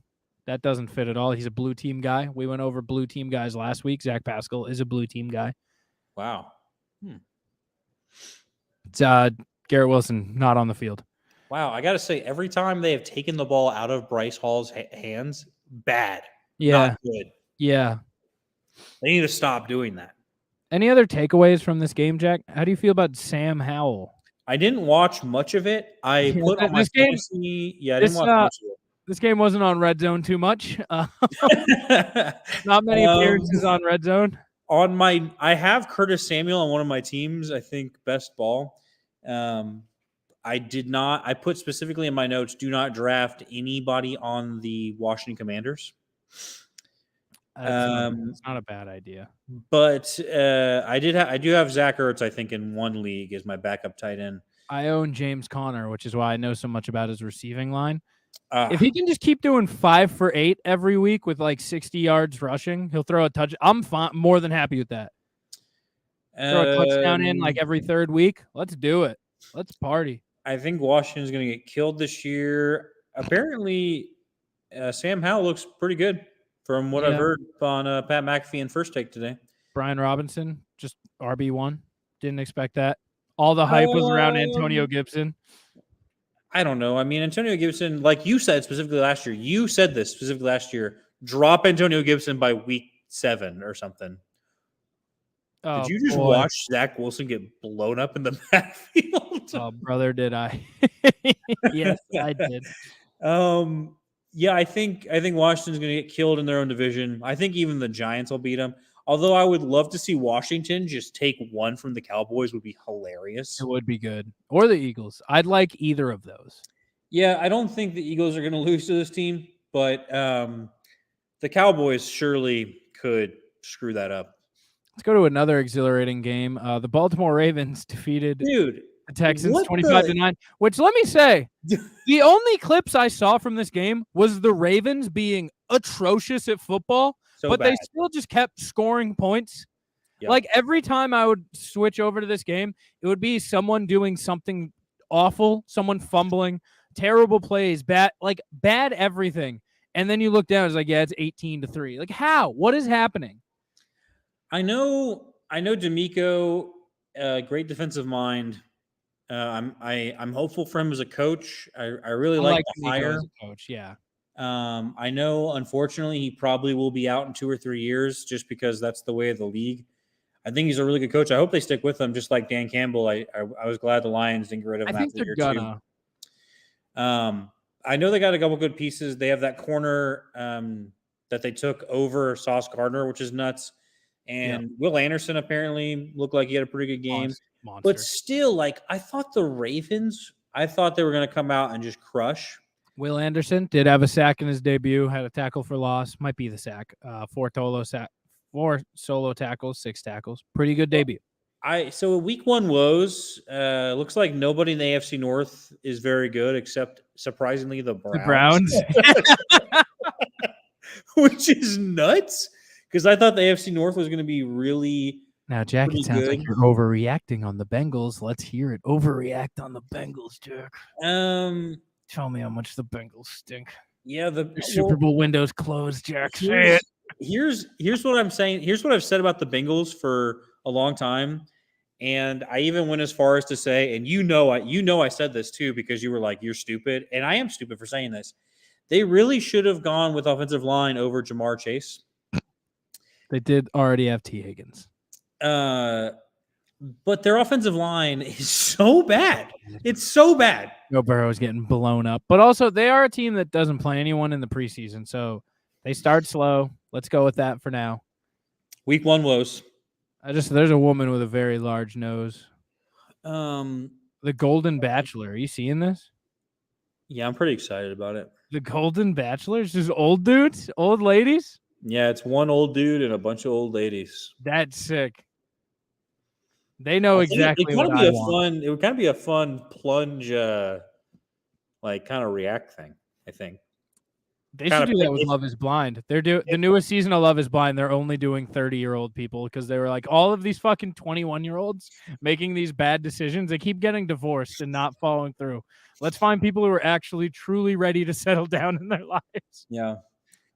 That doesn't fit at all. He's a blue team guy. We went over blue team guys last week. Zach Pascal is a blue team guy. Wow. It's Garrett Wilson not on the field. Wow. I got to say, every time they have taken the ball out of Bryce Hall's hands, bad. Yeah. Not good. Yeah. They need to stop doing that. Any other takeaways from this game, Jack? How do you feel about Sam Howell? I didn't watch much of it. I Yeah, put on my this game- fantasy. Yeah, I this, didn't watch much of This game wasn't on Red Zone too much. it. Not many appearances on Red Zone. I have Curtis Samuel on one of my teams. I think best ball. I did not. I put specifically in my notes: do not draft anybody on the Washington Commanders. It's not a bad idea. But I do have Zach Ertz, I think, in one league as my backup tight end. I own James Conner, which is why I know so much about his receiving line. Ah, If he can just keep doing 5 for 8 every week with like 60 yards rushing, he'll throw a touch. I'm more than happy with that. Throw a touchdown in like every third week. Let's do it. Let's party. I think Washington's going to get killed this year. Apparently, Sam Howell looks pretty good from what I've Yeah. heard on Pat McAfee and First Take today. Brian Robinson, just RB1. Didn't expect that. All the hype was around Antonio Gibson. I don't know. I mean, Antonio Gibson, like you said specifically last year, drop Antonio Gibson by week 7 or something. Oh, Did you just boy. watch Zach Wilson get blown up in the backfield? Oh, brother, did I? Yes, I did. Yeah, I think Washington's going to get killed in their own division. I think even the Giants will beat them. Although I would love to see Washington just take one from the Cowboys would be hilarious. It would be good. Or the Eagles. I'd like either of those. Yeah, I don't think the Eagles are going to lose to this team, but the Cowboys surely could screw that up. Let's go to another exhilarating game. The Baltimore Ravens defeated Dude, the Texans what 25-9, which let me say, the only clips I saw from this game was the Ravens being atrocious at football, so but bad. they still just kept scoring points. Yeah. Like every time I would switch over to this game, it would be someone doing something awful, someone fumbling, terrible plays, bad everything. And then you look down, it's like, yeah, it's 18-3. Like how? What is happening? I know D'Amico, great defensive mind. I'm hopeful for him as a coach. I really like the D'Amico hire. as a coach. Yeah. I know, unfortunately, he probably will be out in 2 or 3 years just because that's the way of the league. I think he's a really good coach. I hope they stick with him, just like Dan Campbell. I was glad the Lions didn't get rid of him I think after they're year gonna. 2. I know they got a couple good pieces. They have that corner that they took over Sauce Gardner, which is nuts. And Will Anderson apparently looked like he had a pretty good game. Monster. But still, I thought the Ravens, I thought they were going to come out and just crush. Will Anderson did have a sack in his debut, had a tackle for loss. Might be the sack. 4 solo tackles, 6 tackles. Pretty good debut. So week 1 woes, looks like nobody in the AFC North is very good except surprisingly the Browns. The Browns. Which is nuts because I thought the AFC North was going to be really Now, Jack, pretty it sounds like good. you're overreacting on the Bengals. Let's hear it. Overreact on the Bengals, Jack. Tell me how much the Bengals stink. Yeah, the Your Super Bowl window's closed, Jack. Say it. Here's what I'm saying. Here's what I've said about the Bengals for a long time. And I even went as far as to say, and I said this too, because you were like, you're stupid. And I am stupid for saying this. They really should have gone with offensive line over Jamar Chase. They did already have T. Higgins. But their offensive line is so bad. It's so bad. Joe Burrow is getting blown up. But also, they are a team that doesn't play anyone in the preseason. So they start slow. Let's go with that for now. Week 1 woes. There's a woman with a very large nose. The The Golden Bachelor. Are you seeing this? Yeah, I'm pretty excited about it. The Golden Bachelor is just old dudes, old ladies. Yeah, it's one old dude and a bunch of old ladies. That's sick. They know I think exactly it what would I want. It would kind of be a fun plunge, like kind of react thing. I think. They Kind should of do pick that with if, Love Is Blind. The newest season of Love Is Blind. They're only doing 30-year-old people because they were like all of these fucking 21-year-olds making these bad decisions. They keep getting divorced and not following through. Let's find people who are actually truly ready to settle down in their lives. yeah.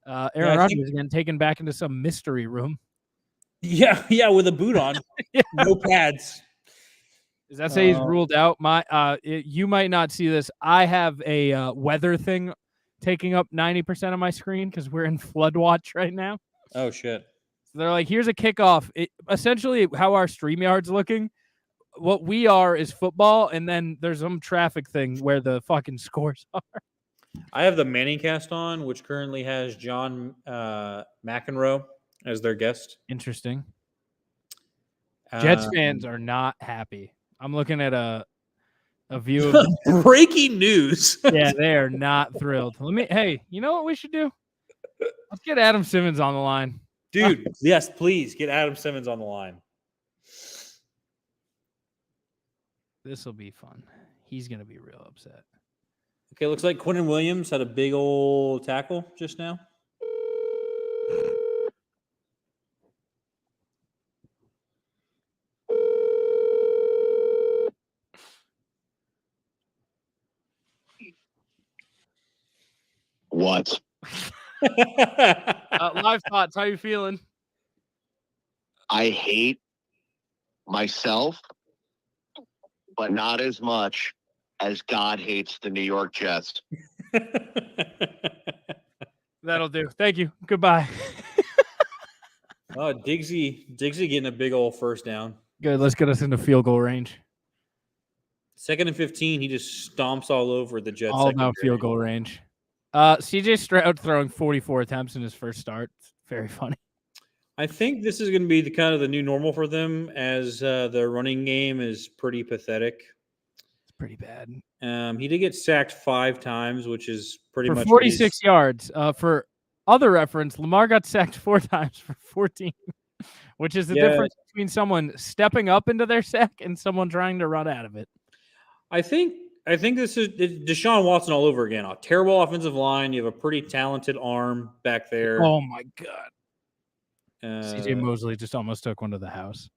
Aaron I Rodgers think is getting taken back into some mystery room. yeah, with a boot on, Yeah. no pads. Does that say he's ruled out? You might not see this. I have a weather thing taking up 90% of my screen because we're in flood watch right now. Oh shit. So they're like, here's a kickoff. Essentially, how our StreamYard's looking. What we are is football, and then there's some traffic thing where the fucking scores are. I have the Manning cast on, which currently has John McEnroe as their guest. Interesting. Jets Um, fans are not happy. I'm looking at a view of breaking news. yeah, they are not thrilled. Hey, you know what we should do? Let's get Adam Simmons on the line. Dude, yes, please get Adam Simmons on the line. This will be fun. He's going to be real upset. Okay, looks like Quinnen Williams had a big old tackle just now. What? Live thoughts. How you feeling? I hate myself, but not as much as God hates the New York Jets. That'll do. Thank you. Goodbye. Oh, Diggsy getting a big old first down. Good. Let's get us into field goal range. 2nd and 15, he just stomps all over the Jets. All about field goal range. CJ Stroud throwing 44 attempts in his first start. Very funny. I think this is going to be the kind of the new normal for them, as their running game is pretty pathetic. It's pretty bad. He did get sacked 5 times, which is pretty much 46 yards. For other reference, Lamar got sacked 4 times for 14, which is the difference between someone stepping up into their sack and someone trying to run out of it. I think this is Deshaun Watson all over again. A terrible offensive line. You have a pretty talented arm back there. Oh my god. CJ Mosley just almost took one to the house.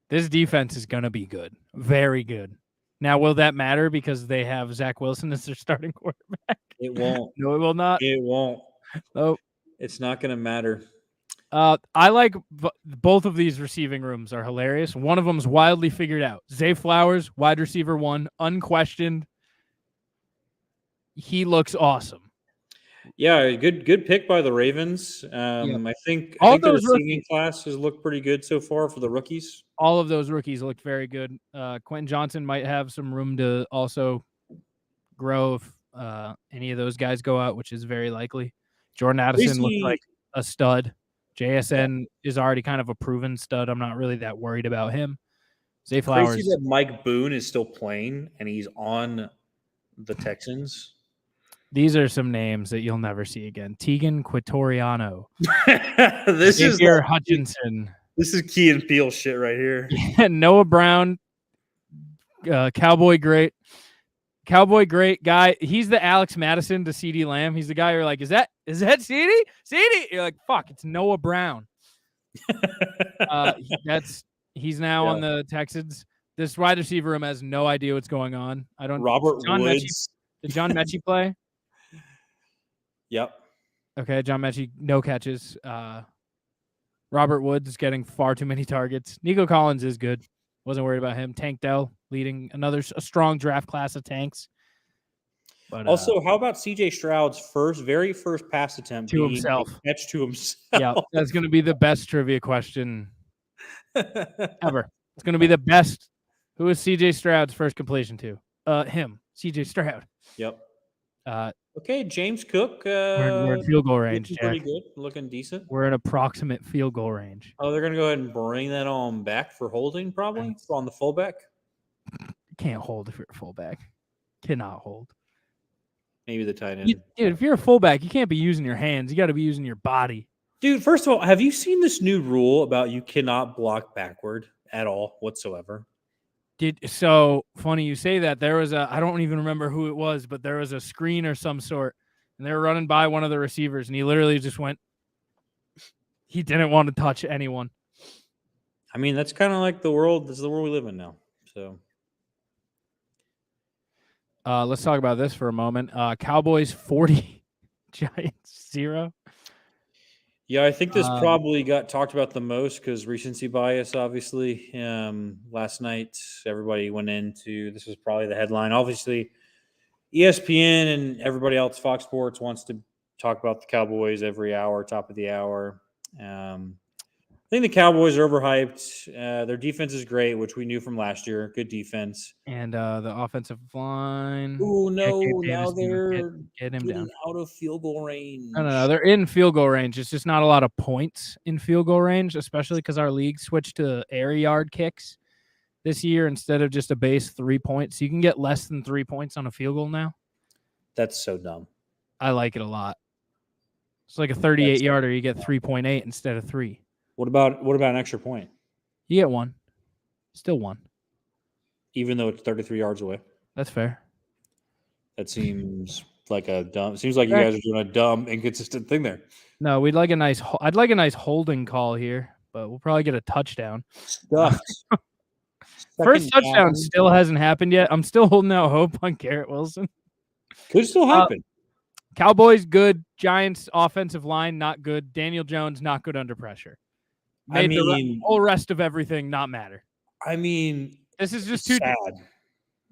This defense is going to be good. Very good. Now, will that matter because they have Zach Wilson as their starting quarterback? It won't. No, it will not. It won't. Oh, it's not going to matter. I like both of these receiving rooms are hilarious. One of them's wildly figured out. Zay Flowers, wide receiver 1, unquestioned. He looks awesome. Yeah, good pick by the Ravens. I think the receiving class has looked pretty good so far for the rookies. All of those rookies looked very good. Quentin Johnson might have some room to also grow if any of those guys go out, which is very likely. Jordan Addison looked like a stud. JSN is already kind of a proven stud. I'm not really that worried about him. Zay Flowers. Crazy that Mike Boone is still playing and he's on the Texans. These are some names that you'll never see again. Tegan Quitoriano. This is Hutchinson. This is Key and Peele shit right here. Yeah, Noah Brown, Cowboy great guy. He's the Alex Madison to CeeDee Lamb. He's the guy you're like, is that CeeDee? CeeDee? You're like, fuck, it's Noah Brown. He's now on the Texans. This wide receiver room has no idea what's going on. Robert Woods. Did John Mechie play? Yep. Okay, John Mechie, no catches. Robert Woods is getting far too many targets. Nico Collins is good. Wasn't worried about him. Tank Dell leading a strong draft class of tanks. But also, how about CJ Stroud's very first pass attempt to himself? Catch to himself. Yeah, that's going to be the best trivia question ever. It's going to be the best. Who is CJ Stroud's first completion to? Him, CJ Stroud. Yep. Okay, James Cook. We're in field goal range. Pretty good, looking decent. We're in approximate field goal range. Oh, they're going to go ahead and bring that on back for holding, probably on the fullback. Can't hold if you're a fullback. Cannot hold. Maybe the tight end. Dude, if you're a fullback, you can't be using your hands. You got to be using your body. Dude, first of all, have you seen this new rule about you cannot block backward at all whatsoever? So funny you say that. There was I don't even remember who it was, but there was a screen or some sort, and they were running by one of the receivers, and he literally just went. He didn't want to touch anyone. I mean, that's kind of like the world. This is the world we live in now. So, Let's talk about this for a moment. Cowboys 40, Giants 0. yeah, I think this probably got talked about the most because recency bias, obviously. Last night, everybody went into this was probably the headline. Obviously, ESPN and everybody else, Fox Sports, wants to talk about the Cowboys every hour, top of the hour. I think the Cowboys are overhyped. Their defense is great, which we knew from last year. Good defense. And the offensive line. Oh no! Davis, Now they're get him getting down. out of field goal range. No. They're in field goal range. It's just not a lot of points in field goal range, especially because our league switched to air yard kicks this year instead of just a base 3 points. So you can get less than 3 points on a field goal now. That's so dumb. I like it a lot. It's like a 38-yarder. You get 3.8 instead of 3. What about an extra point? You get 1. Still 1. Even though it's 33 yards away. That's fair. That seems like a dumb. Seems like you guys are doing a dumb, inconsistent thing there. No, I'd like a nice holding call here, but we'll probably get a touchdown. First touchdown still hasn't happened yet. I'm still holding out hope on Garrett Wilson. Could still happen. Cowboys good. Giants offensive line not good. Daniel Jones not good under pressure. Made the whole rest of everything not matter. I mean, this is just too sad.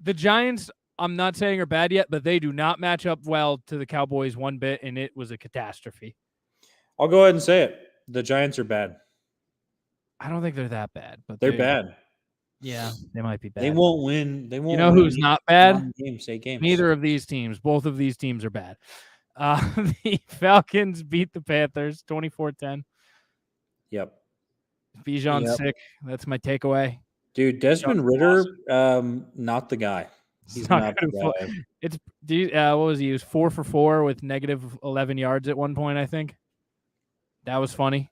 The Giants, I'm not saying are bad yet, but they do not match up well to the Cowboys one bit, and it was a catastrophe. I'll go ahead and say it. The Giants are bad. I don't think they're that bad, but they're bad. Yeah, they might be bad. They won't win. They won't. You know who's not bad? Games. Neither of these teams. Both of these teams are bad. The Falcons beat the Panthers 24-10. Yep. Bijan's sick. That's my takeaway. Dude, Desmond Ritter, not the guy. He's not the guy. It's what was he? He was 4 for 4 with negative 11 yards at one point, I think. That was funny.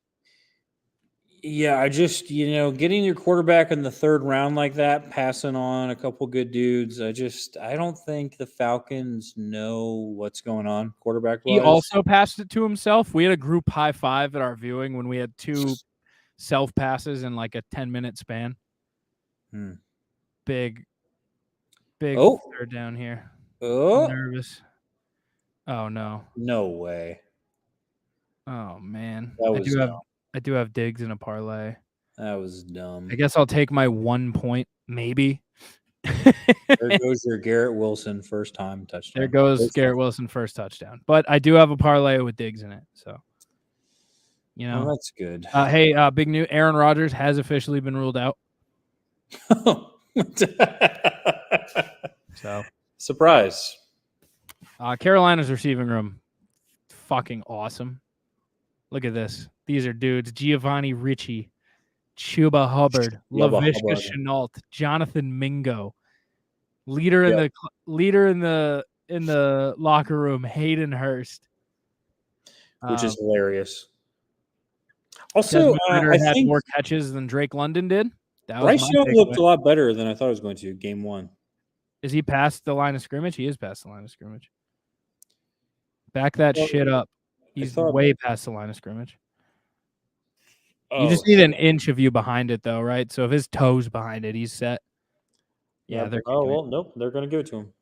Yeah, I just, getting your quarterback in the third round like that, passing on a couple good dudes, I don't think the Falcons know what's going on quarterback-wise. He also passed it to himself. We had a group high five at our viewing when we had 2 self passes in like a 10-minute span. Big third down here. I'm nervous. Oh, no. No way. Oh, man. That I do have Diggs in a parlay. That was dumb. I guess I'll take my 1 point, maybe. There goes your Garrett Wilson first time touchdown. There goes Garrett Wilson first touchdown. But I do have a parlay with Diggs in it. So, that's good. Hey, big news. Aaron Rodgers has officially been ruled out. So, surprise. Carolina's receiving room, fucking awesome. Look at this. These are dudes: Giovanni Ricci, Chuba Hubbard, Laviska Shenault, Jonathan Mingo. Leader in the locker room, Hayden Hurst, which is hilarious. Also, I think more catches than Drake London did. Bryce Young looked a lot better than I thought he was going to. Game 1. Is he past the line of scrimmage? He is past the line of scrimmage. Back that shit up. He's way past the line of scrimmage. You just need an inch of you behind it, though, right? So if his toe's behind it, he's set. Yeah. Nope. They're going to give it to him.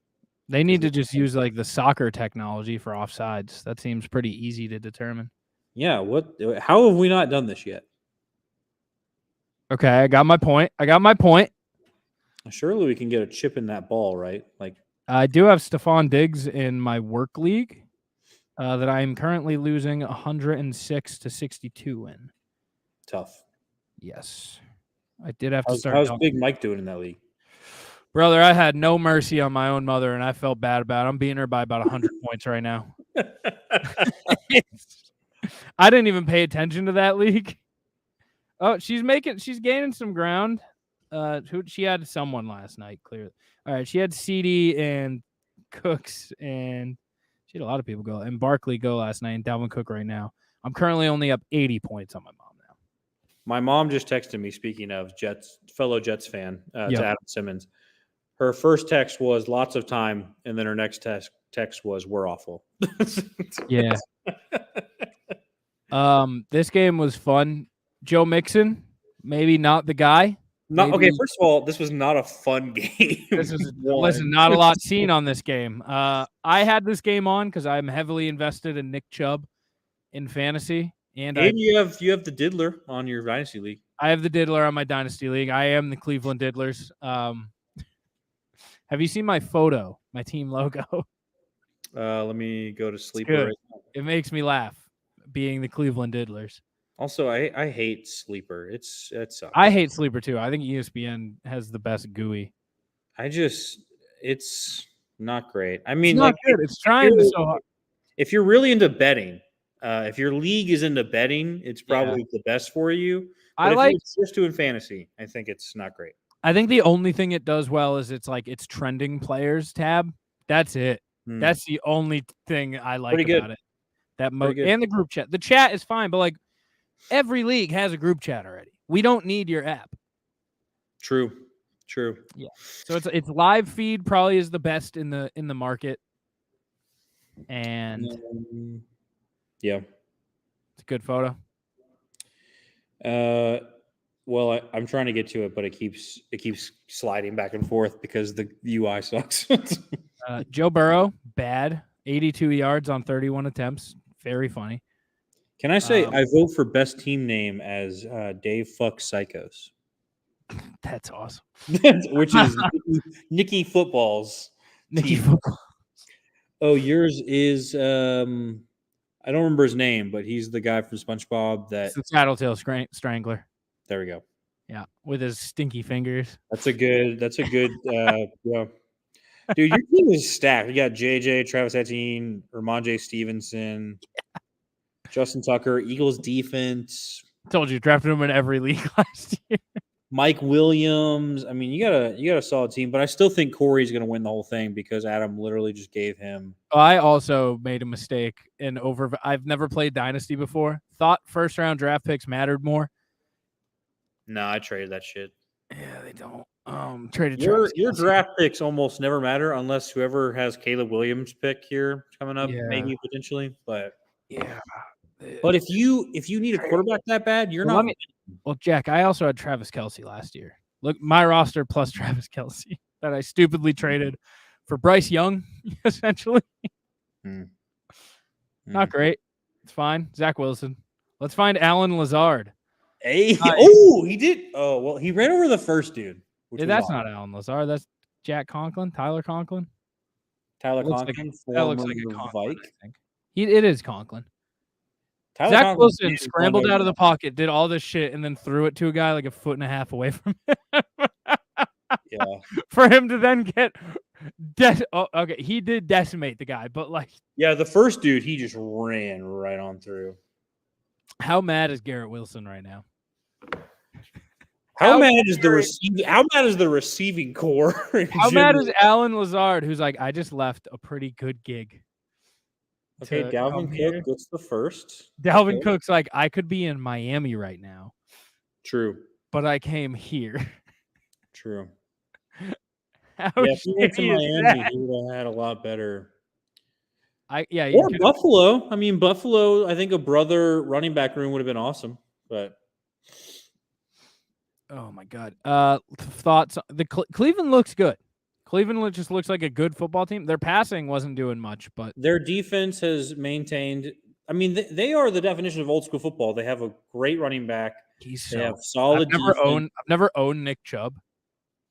They need to just use like the soccer technology for offsides. That seems pretty easy to determine. Yeah. How have we not done this yet? Okay, I got my point. Surely we can get a chip in that ball, right? Like I do have Stephon Diggs in my work league that I am currently losing 106-62 in. Tough. Yes. I did have to start. How's Big Mike doing in that league? Brother, I had no mercy on my own mother, and I felt bad about it. I'm beating her by about 100 points right now. I didn't even pay attention to that league. Oh, she's gaining some ground. She had someone last night, clearly. All right, she had CD and Cooks, and she had a lot of people go. And Barkley go last night, and Dalvin Cook right now. I'm currently only up 80 points on my mom now. My mom just texted me, speaking of Jets, fellow Jets fan, Yep. to Adam Simmons. Her first text was lots of time, and then her next text was we're awful. Yeah. This game was fun. Joe Mixon, maybe not the guy. Okay, first of all, this was not a fun game. Listen, not a lot seen on this game. I had this game on because I'm heavily invested in Nick Chubb in fantasy. And you have the Diddler on your Dynasty League. I have the Diddler on my Dynasty League. I am the Cleveland Diddlers. Have you seen my photo, my team logo? Let me go to Sleeper. It makes me laugh being the Cleveland Diddlers. Also, I hate Sleeper. It sucks. I hate Sleeper too. I think ESPN has the best GUI. It's not great. I mean, it's not good. It's trying so hard. If you're really into betting, if your league is into betting, it's probably the best for you. But if you're just doing fantasy, I think it's not great. I think the only thing it does well is it's like its trending players tab. That's it. That's the only thing I like about it. And the group chat. The chat is fine, but like every league has a group chat already. We don't need your app. True. Yeah. So it's live feed probably is the best in the market. And yeah. It's a good photo. Well, I'm trying to get to it, but it keeps sliding back and forth because the UI sucks. Joe Burrow, bad. 82 yards on 31 attempts. Very funny. Can I say I vote for best team name as Dave Fuck Psychos? That's awesome. Which is Nicky Footballs. Nicky Footballs. Oh, yours is I don't remember his name, but he's the guy from SpongeBob that it's the Tattletale Strangler. There we go. Yeah, with his stinky fingers. That's a good yeah. Dude, your team is stacked. You got JJ, Travis Etienne, Ramondre Stevenson, Justin Tucker, Eagles defense. Told you, drafted him in every league last year. Mike Williams. I mean, you got a solid team, but I still think Corey's going to win the whole thing because Adam literally just gave him. I also made a mistake I've never played Dynasty before. Thought first round draft picks mattered more. No, I traded that shit. Yeah, they don't. Traded your draft picks almost never matter unless whoever has Caleb Williams pick here coming up, maybe potentially. But yeah. But if you need a quarterback that bad, you're not. Well, Jack, I also had Travis Kelce last year. Look, my roster plus Travis Kelce that I stupidly traded for Bryce Young, essentially. Not great. It's fine. Zach Wilson. Let's find Alan Lazard. Hey, he did. Oh, well, he ran over the first dude. That's not Alan Lazard. That's Jack Conklin. Tyler Conklin. That looks like a Conklin, I think. It is Conklin. Zach Wilson scrambled out of the pocket, did all this shit, and then threw it to a guy like a foot and a half away from him. Yeah. For him to then get okay, he did decimate the guy, but like the first dude, he just ran right on through. How mad is Garrett Wilson right now? How mad is the receiving core? How mad is Alan Lazard, who's like, I just left a pretty good gig. Okay, Dalvin Cook gets the first. Dalvin Cook's like, I could be in Miami right now. True. But I came here. True. If he went to Miami, he would have had a lot better. Or Buffalo. I mean, Buffalo, I think a brother running back room would have been awesome. But oh my God. Thoughts? Cleveland looks good. Cleveland just looks like a good football team. Their passing wasn't doing much, but their defense has maintained. I mean, they are the definition of old school football. They have a great running back. They have solid. I've never owned Nick Chubb.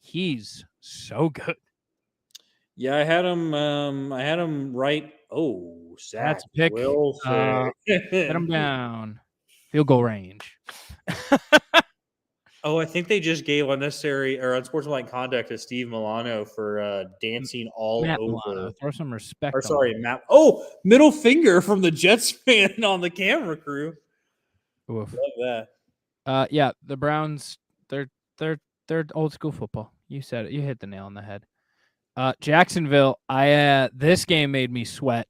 He's so good. Yeah, I had him right. Oh, Zach that's a pick. Get him down. Field goal range. Oh, I think they just gave unnecessary or unsportsmanlike conduct to Steve Milano for dancing all Matt over. Milano. Throw some respect. Matt. Oh, middle finger from the Jets fan on the camera crew. Oof. Love that. Yeah, the Browns. They're old school football. You said it. You hit the nail on the head. Jacksonville. This game made me sweat.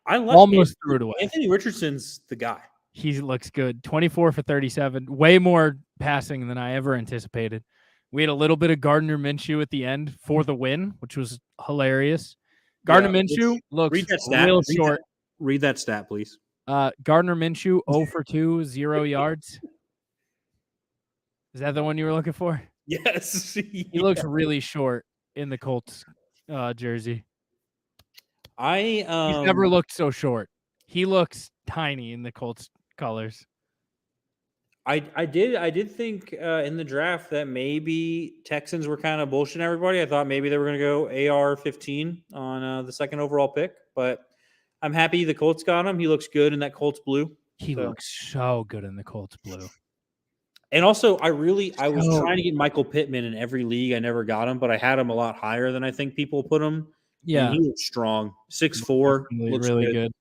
I like Almost threw it away. Anthony. Anthony Richardson's the guy. Almost threw it away. Anthony Richardson's the guy. He looks good. 24 for 37. Way more passing than I ever anticipated. We had a little bit of Gardner Minshew at the end for the win, which was hilarious. Gardner Minshew looks real short. Read that stat, please. Gardner Minshew, 0 for 2, 0 yards. Is that the one you were looking for? Yes. He looks really short in the Colts jersey. He's never looked so short. He looks tiny in the Colts colors. I did think in the draft that maybe Texans were kind of bullshitting everybody. I thought maybe they were going to go AR-15 on the second overall pick, but I'm happy the Colts got him. He looks good in that Colts blue. He looks so good in the Colts blue. And also, I was trying to get Michael Pittman in every league. I never got him, but I had him a lot higher than I think people put him. Yeah, and he looks strong. 6'4", looks really good.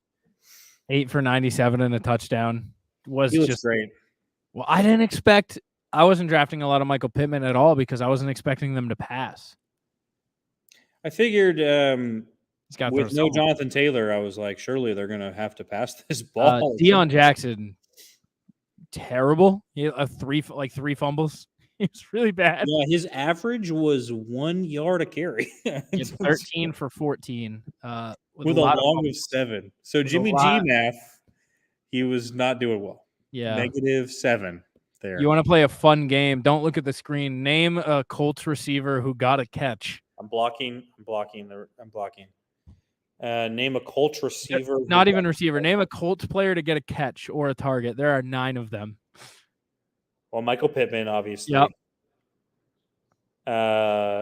8 for 97 and a touchdown. He looks just great. Well, I wasn't drafting a lot of Michael Pittman at all because I wasn't expecting them to pass. I figured with no Jonathan Taylor, I was like, surely they're going to have to pass this ball. Deion Jackson, terrible. He had three fumbles. It's really bad. Yeah, his average was 1 yard a carry. 13 for 14. With a long of 7. So Jimmy G math, he was not doing well. Yeah. -7 there. You want to play a fun game? Don't look at the screen. Name a Colts receiver who got a catch. I'm blocking. Name a Colts receiver. Not even receiver. Name a Colts player to get a catch or a target. There are 9 of them. Well, Michael Pittman, obviously. Yep.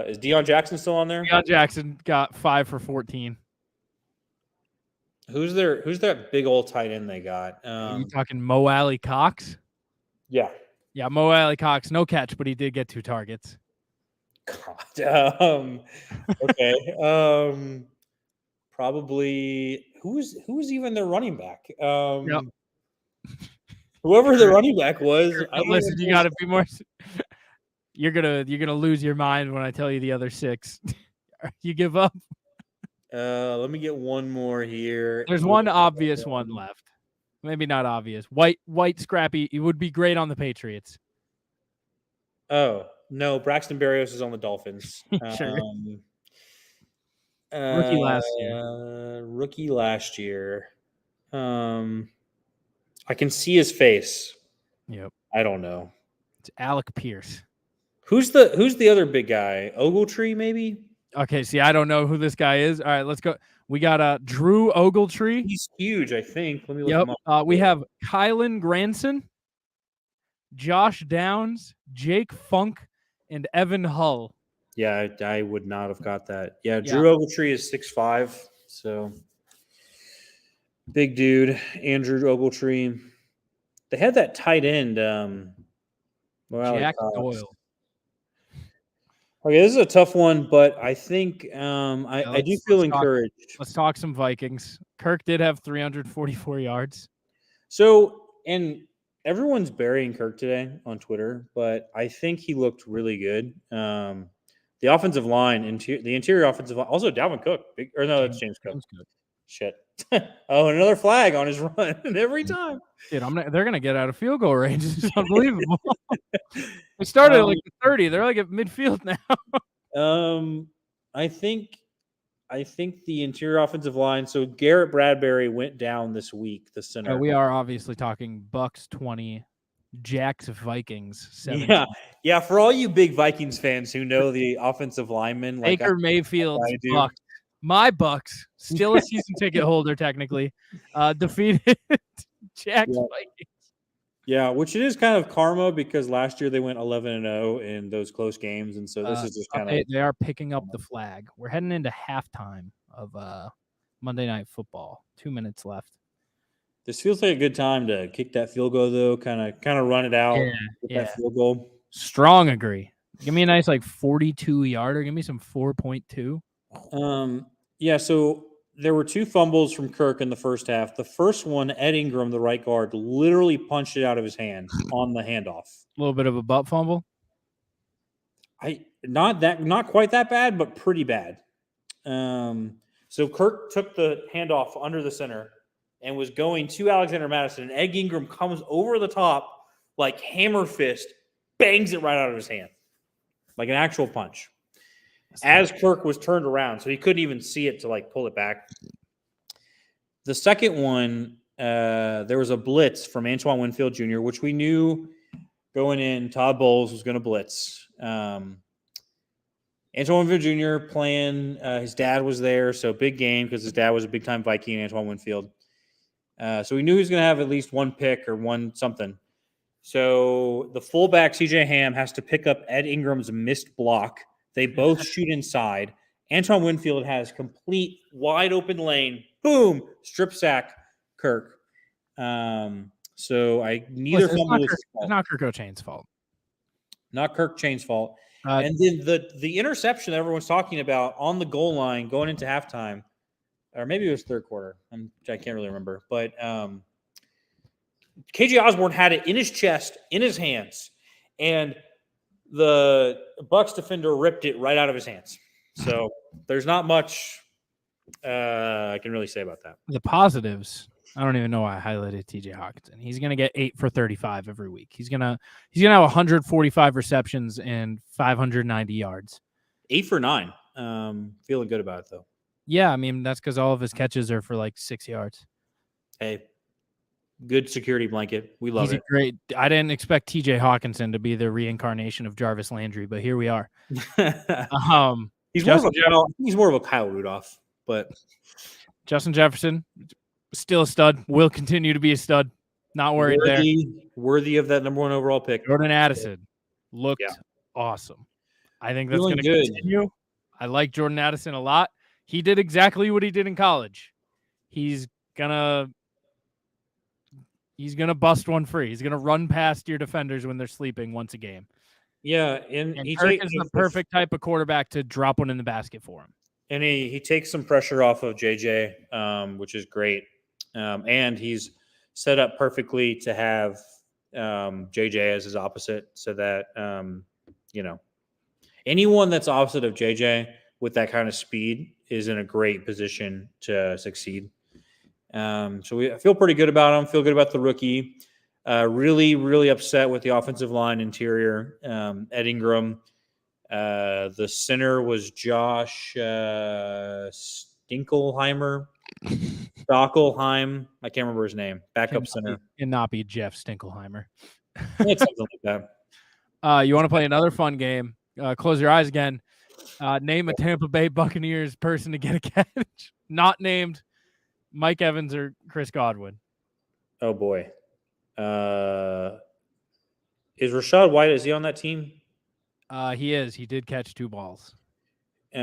Is Deion Jackson still on there? Deion Jackson got 5 for 14. Who's that big old tight end they got? Are you talking Mo Alley Cox? Yeah. Yeah, Mo Alley Cox, no catch, but he did get 2 targets. God. Okay. Probably who's even their running back? Yep. Whoever the running back was. Listen, you got to be more. You're gonna lose your mind when I tell you the other 6. You give up. Let me get one more here. There's one obvious one left. Maybe not obvious. White Scrappy. He would be great on the Patriots. Oh no, Braxton Berrios is on the Dolphins. Sure. Rookie last year. I can see his face. Yep. I don't know. It's Alec Pierce. Who's the other big guy? Ogletree, maybe? Okay, see, I don't know who this guy is. All right, let's go. We got Drew Ogletree. He's huge, I think. Let me look him up. We have Kylan Granson, Josh Downs, Jake Funk, and Evan Hull. Yeah, I would not have got that. Yeah, Drew Ogletree is 6'5", so big dude. Andrew Ogletree. They had that tight end. Jack Doyle. Okay, this is a tough one, but I think I do feel encouraged. Let's talk some Vikings. Kirk did have 344 yards. So, and everyone's burying Kirk today on Twitter, but I think he looked really good. The offensive line, the interior offensive line, also Dalvin Cook. That's James Cook. Shit. Oh, another flag on his run every time. Dude, they're going to get out of field goal range. It's unbelievable. They started at like the 30. They're like at midfield now. I think the interior offensive line. So Garrett Bradbury went down this week. The center. We are obviously talking Bucks 20, Jacks Vikings 17. Yeah. For all you big Vikings fans who know the offensive linemen, like Baker Mayfield, Bucks. My Bucks, still a season ticket holder technically, defeated Jacks Vikings. Yeah, which it is kind of karma because last year they went 11-0 in those close games, and so this is just kind of. They are picking up the flag. We're heading into halftime of Monday Night Football. 2 minutes left. This feels like a good time to kick that field goal, though. Kind of run it out. That field goal. Strong agree. Give me a nice 42-yarder. Give me some 4.2. Yeah. So there were 2 fumbles from Kirk in the first half. The first one, Ed Ingram, the right guard, literally punched it out of his hand on the handoff. A little bit of a butt fumble. Not quite that bad, but pretty bad. So Kirk took the handoff under the center and was going to Alexander Madison, and Ed Ingram comes over the top like hammer fist, bangs it right out of his hand, like an actual punch. As Kirk was turned around, so he couldn't even see it to like pull it back. The second one, there was a blitz from Antoine Winfield Jr., which we knew going in. Todd Bowles was going to blitz. Antoine Winfield Jr. playing. His dad was there, so big game because his dad was a big-time Viking, Antoine Winfield. So we knew he was going to have at least one pick or one something. So the fullback, C.J. Ham, has to pick up Ed Ingram's missed block. They both shoot inside. Antoine Winfield has complete wide-open lane. Boom! Strip sack, Kirk. So neither fumble was his fault. It's not Kirk O'Chain's fault. Not Kirk Chain's fault. And then the interception that everyone's talking about on the goal line going into halftime, or maybe it was third quarter. I can't really remember. But KJ Osborne had it in his chest, in his hands, and the Bucs defender ripped it right out of his hands. So there's not much I can really say about that. The positives, I don't even know why I highlighted TJ Hawkinson. He's going to get 8 for 35 every week. He's going to have 145 receptions and 590 yards. 8 for 9. Feeling good about it, though. Yeah, I mean, that's because all of his catches are for like 6 yards. Hey, good security blanket. We love it. Great. I didn't expect TJ Hawkinson to be the reincarnation of Jarvis Landry, but here we are. He's more of a Kyle Rudolph, but Justin Jefferson, still a stud, will continue to be a stud. Not worried there. Worthy of that number 1 overall pick. Jordan Addison looked awesome. I think that's going to continue. I like Jordan Addison a lot. He did exactly what he did in college. He's gonna bust one free. He's gonna run past your defenders when they're sleeping once a game. Yeah, and Kirk is the perfect type of quarterback to drop one in the basket for him. And he takes some pressure off of JJ, which is great. And he's set up perfectly to have JJ as his opposite, so that anyone that's opposite of JJ with that kind of speed is in a great position to succeed. So I feel pretty good about him. Feel good about the rookie. Really, really upset with the offensive line interior. Ed Ingram. The center was Josh Stinkelheim. I can't remember his name. Backup center. And not be Jeff Stinkelheimer. It's something like that. You want to play another fun game? Close your eyes again. Name a Tampa Bay Buccaneers person to get a catch. Not named Mike Evans or Chris Godwin. Oh, boy. Is Rachaad White, is he on that team? He is. He did catch 2 balls. I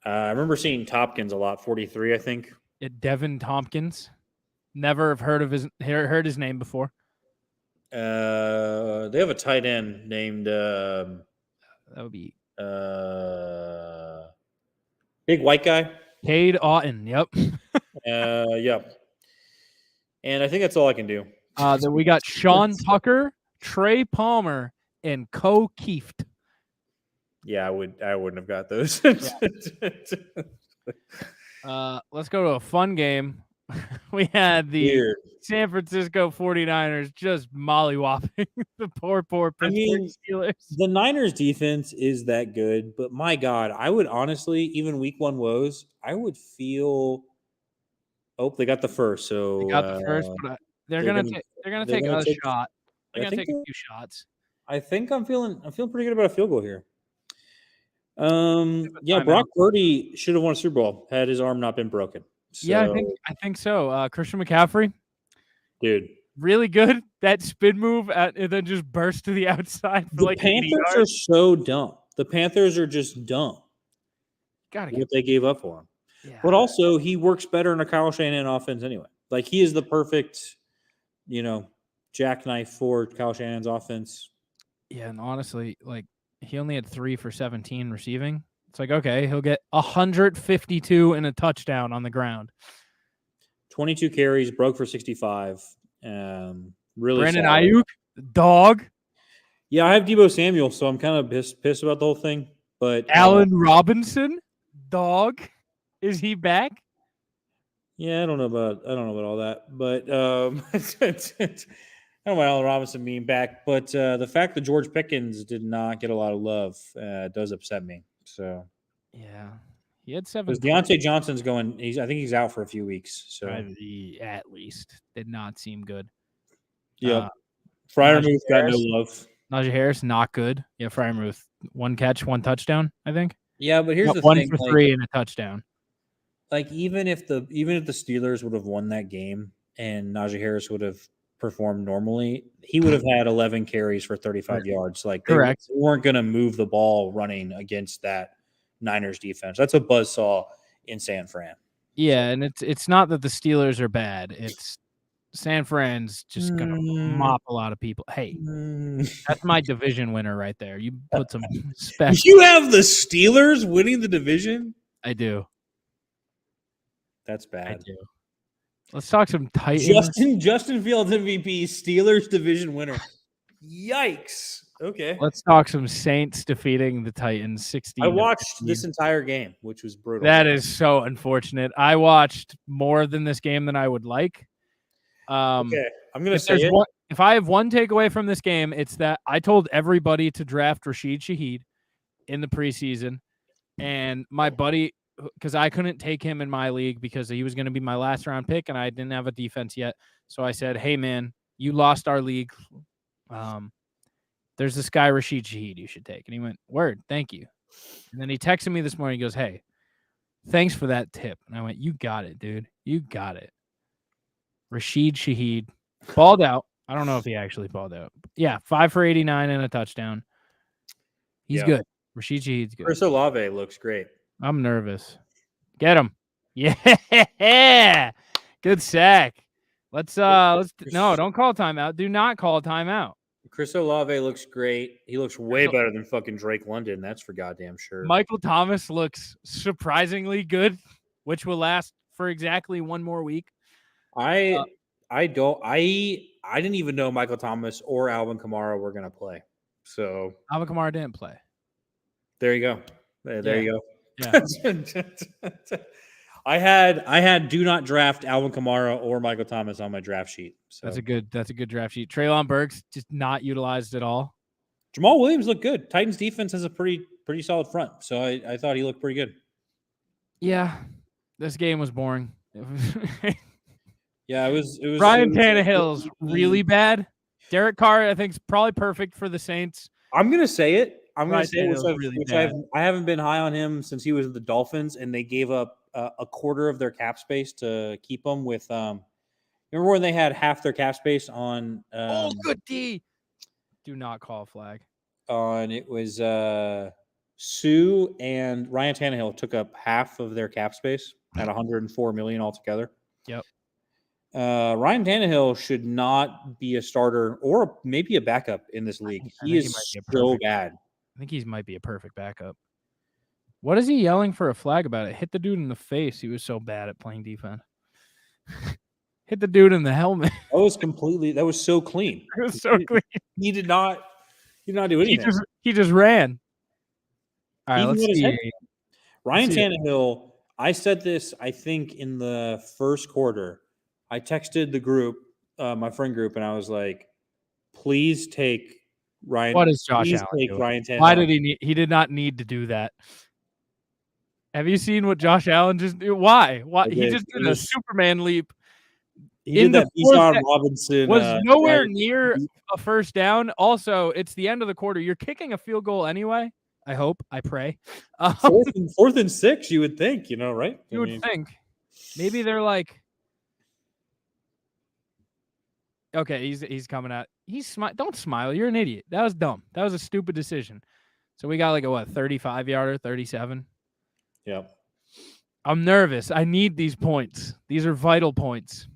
remember seeing Tompkins a lot, 43, I think. Devin Tompkins. Never have heard his name before. They have a tight end named that would be big white guy. Cade Otton. Yep. Yep. And I think that's all I can do. Then we got Sean Tucker, Trey Palmer, and Ko Kieft. Yeah, I wouldn't have got those. Let's go to a fun game. We had the San Francisco 49ers just mollywopping the poor Pittsburgh Steelers. The Niners defense is that good, but my God, I would honestly, even week 1 woes, I would feel. Oh, they got the first. So they got the first, but they're gonna take a shot. They're gonna take a few shots. I think I'm feeling pretty good about a field goal here. Brock Purdy should have won a Super Bowl had his arm not been broken. So, yeah, I think so. Christian McCaffrey, dude, really good. That spin move and then just burst to the outside. For the Panthers are so dumb. The Panthers are just dumb. What they gave up for him. Yeah. But also, he works better in a Kyle Shanahan offense anyway. Like, he is the perfect, jackknife for Kyle Shanahan's offense. Yeah, and honestly, like, he only had 3 for 17 receiving. It's like, okay, he'll get 152 and a touchdown on the ground. 22 carries, broke for 65. Really Brandon Ayuk, dog. Yeah, I have Deebo Samuel, so I'm kind of pissed about the whole thing. But Allen Robinson, dog. Is he back? Yeah, I don't know about all that, but I don't know about Allen Robinson being back, but the fact that George Pickens did not get a lot of love does upset me. So Yeah. He had 7 because Deontay Johnson's going, I think he's out for a few weeks. So at least did not seem good. yep, Uh, Freiermuth got no love. Najee Harris not good. Yeah, Freiermuth 1 catch, 1 touchdown. I think. Yeah, but here's the 1 thing: for 3 and a touchdown. like even if the Steelers would have won that game and Najee Harris would have performed normally, he would have had 11 carries for 35 yards. Like they Correct. weren't going to move the ball running against that Niners defense. That's a buzzsaw in San Fran. Yeah, and it's not that the Steelers are bad. It's San Fran's just gonna mop a lot of people. Hey, that's my division winner right there. You put some respect. You have the Steelers winning the division? I do. That's bad. I do. Let's talk some Titans. Justin Fields MVP, Steelers division winner. Yikes. Okay. Let's talk some Saints defeating the Titans 16. I watched this entire game, which was brutal. That is so unfortunate. I watched more than this game than I would like. Okay, I'm going to say it. If I have one takeaway from this game, it's that I told everybody to draft Rashid Shaheed in the preseason. And my buddy, because I couldn't take him in my league because he was going to be my last round pick and I didn't have a defense yet. So I said, hey, man, you lost our league. There's this guy, Rashid Shaheed, you should take. And he went, word, thank you. And then he texted me this morning. He goes, hey, thanks for that tip. And I went, you got it, dude. You got it. Rashid Shaheed balled out. I don't know if he actually balled out. Yeah, 5 for 89 and a touchdown. He's good. Rashid Shaheed's good. Chris Olave looks great. I'm nervous. Get him. Yeah. Good sack. Let's no, don't call timeout. Do not call timeout. Chris Olave looks great. He looks way better than fucking Drake London. That's for goddamn sure. Michael Thomas looks surprisingly good, which will last for exactly 1 more week. I didn't even know Michael Thomas or Alvin Kamara were going to play. So Alvin Kamara didn't play. There you go. There you go. Yeah. I had do not draft Alvin Kamara or Michael Thomas on my draft sheet. So that's a good draft sheet. Treylon Burks just not utilized at all. Jamal Williams looked good. Titans defense has a pretty solid front. So I thought he looked pretty good. Yeah. This game was boring. Yeah, it was Ryan Tannehill's really bad. Derek Carr, I think, is probably perfect for the Saints. I'm gonna say it. I haven't been high on him since he was with the Dolphins, and they gave up a quarter of their cap space to keep him with. Remember when they had half their cap space on? Good D. Do not call a flag. It was Sue and Ryan Tannehill took up half of their cap space at $104 million altogether. Yep. Ryan Tannehill should not be a starter or maybe a backup in this league. He is so bad. I think he might be a perfect backup. What is he yelling for a flag about? It hit the dude in the face. He was so bad at playing defense. Hit the dude in the helmet. That was so clean. It was so clean. He did not do anything. He just ran. All right, let's see. Ryan Tannehill, I said this, I think, in the first quarter. I texted the group, my friend group, and I was like, please take Ryan. What is Josh Allen doing? Ryan Tannehill. Why did he did not need to do that. Have you seen what Josh Allen just did? Why? He just did a Superman leap. He did that Bijan Robinson. Was nowhere near a first down. Also, it's the end of the quarter. You're kicking a field goal anyway. I hope. I pray. Fourth and 6, you would think, right? You would think. Maybe they're like, okay, he's coming out. Don't smile. You're an idiot. That was dumb. That was a stupid decision. So we got like a 35-yarder, 37. Yep. I'm nervous. I need these points. These are vital points.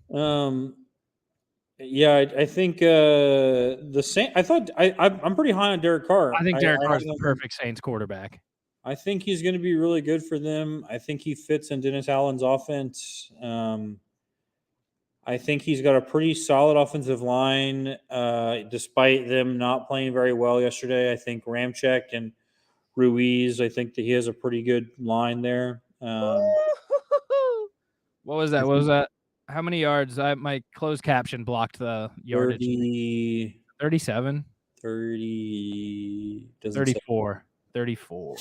Yeah, I think the Saints. I'm pretty high on Derek Carr. I think Derek Carr is the perfect Saints quarterback. I think he's going to be really good for them. I think he fits in Dennis Allen's offense. I think he's got a pretty solid offensive line, despite them not playing very well yesterday. I think Ramczyk and Ruiz, I think that he has a pretty good line there. What was that? What was that? How many yards? My closed caption blocked the yardage. 30, 37, 30, doesn't say. 34, 34.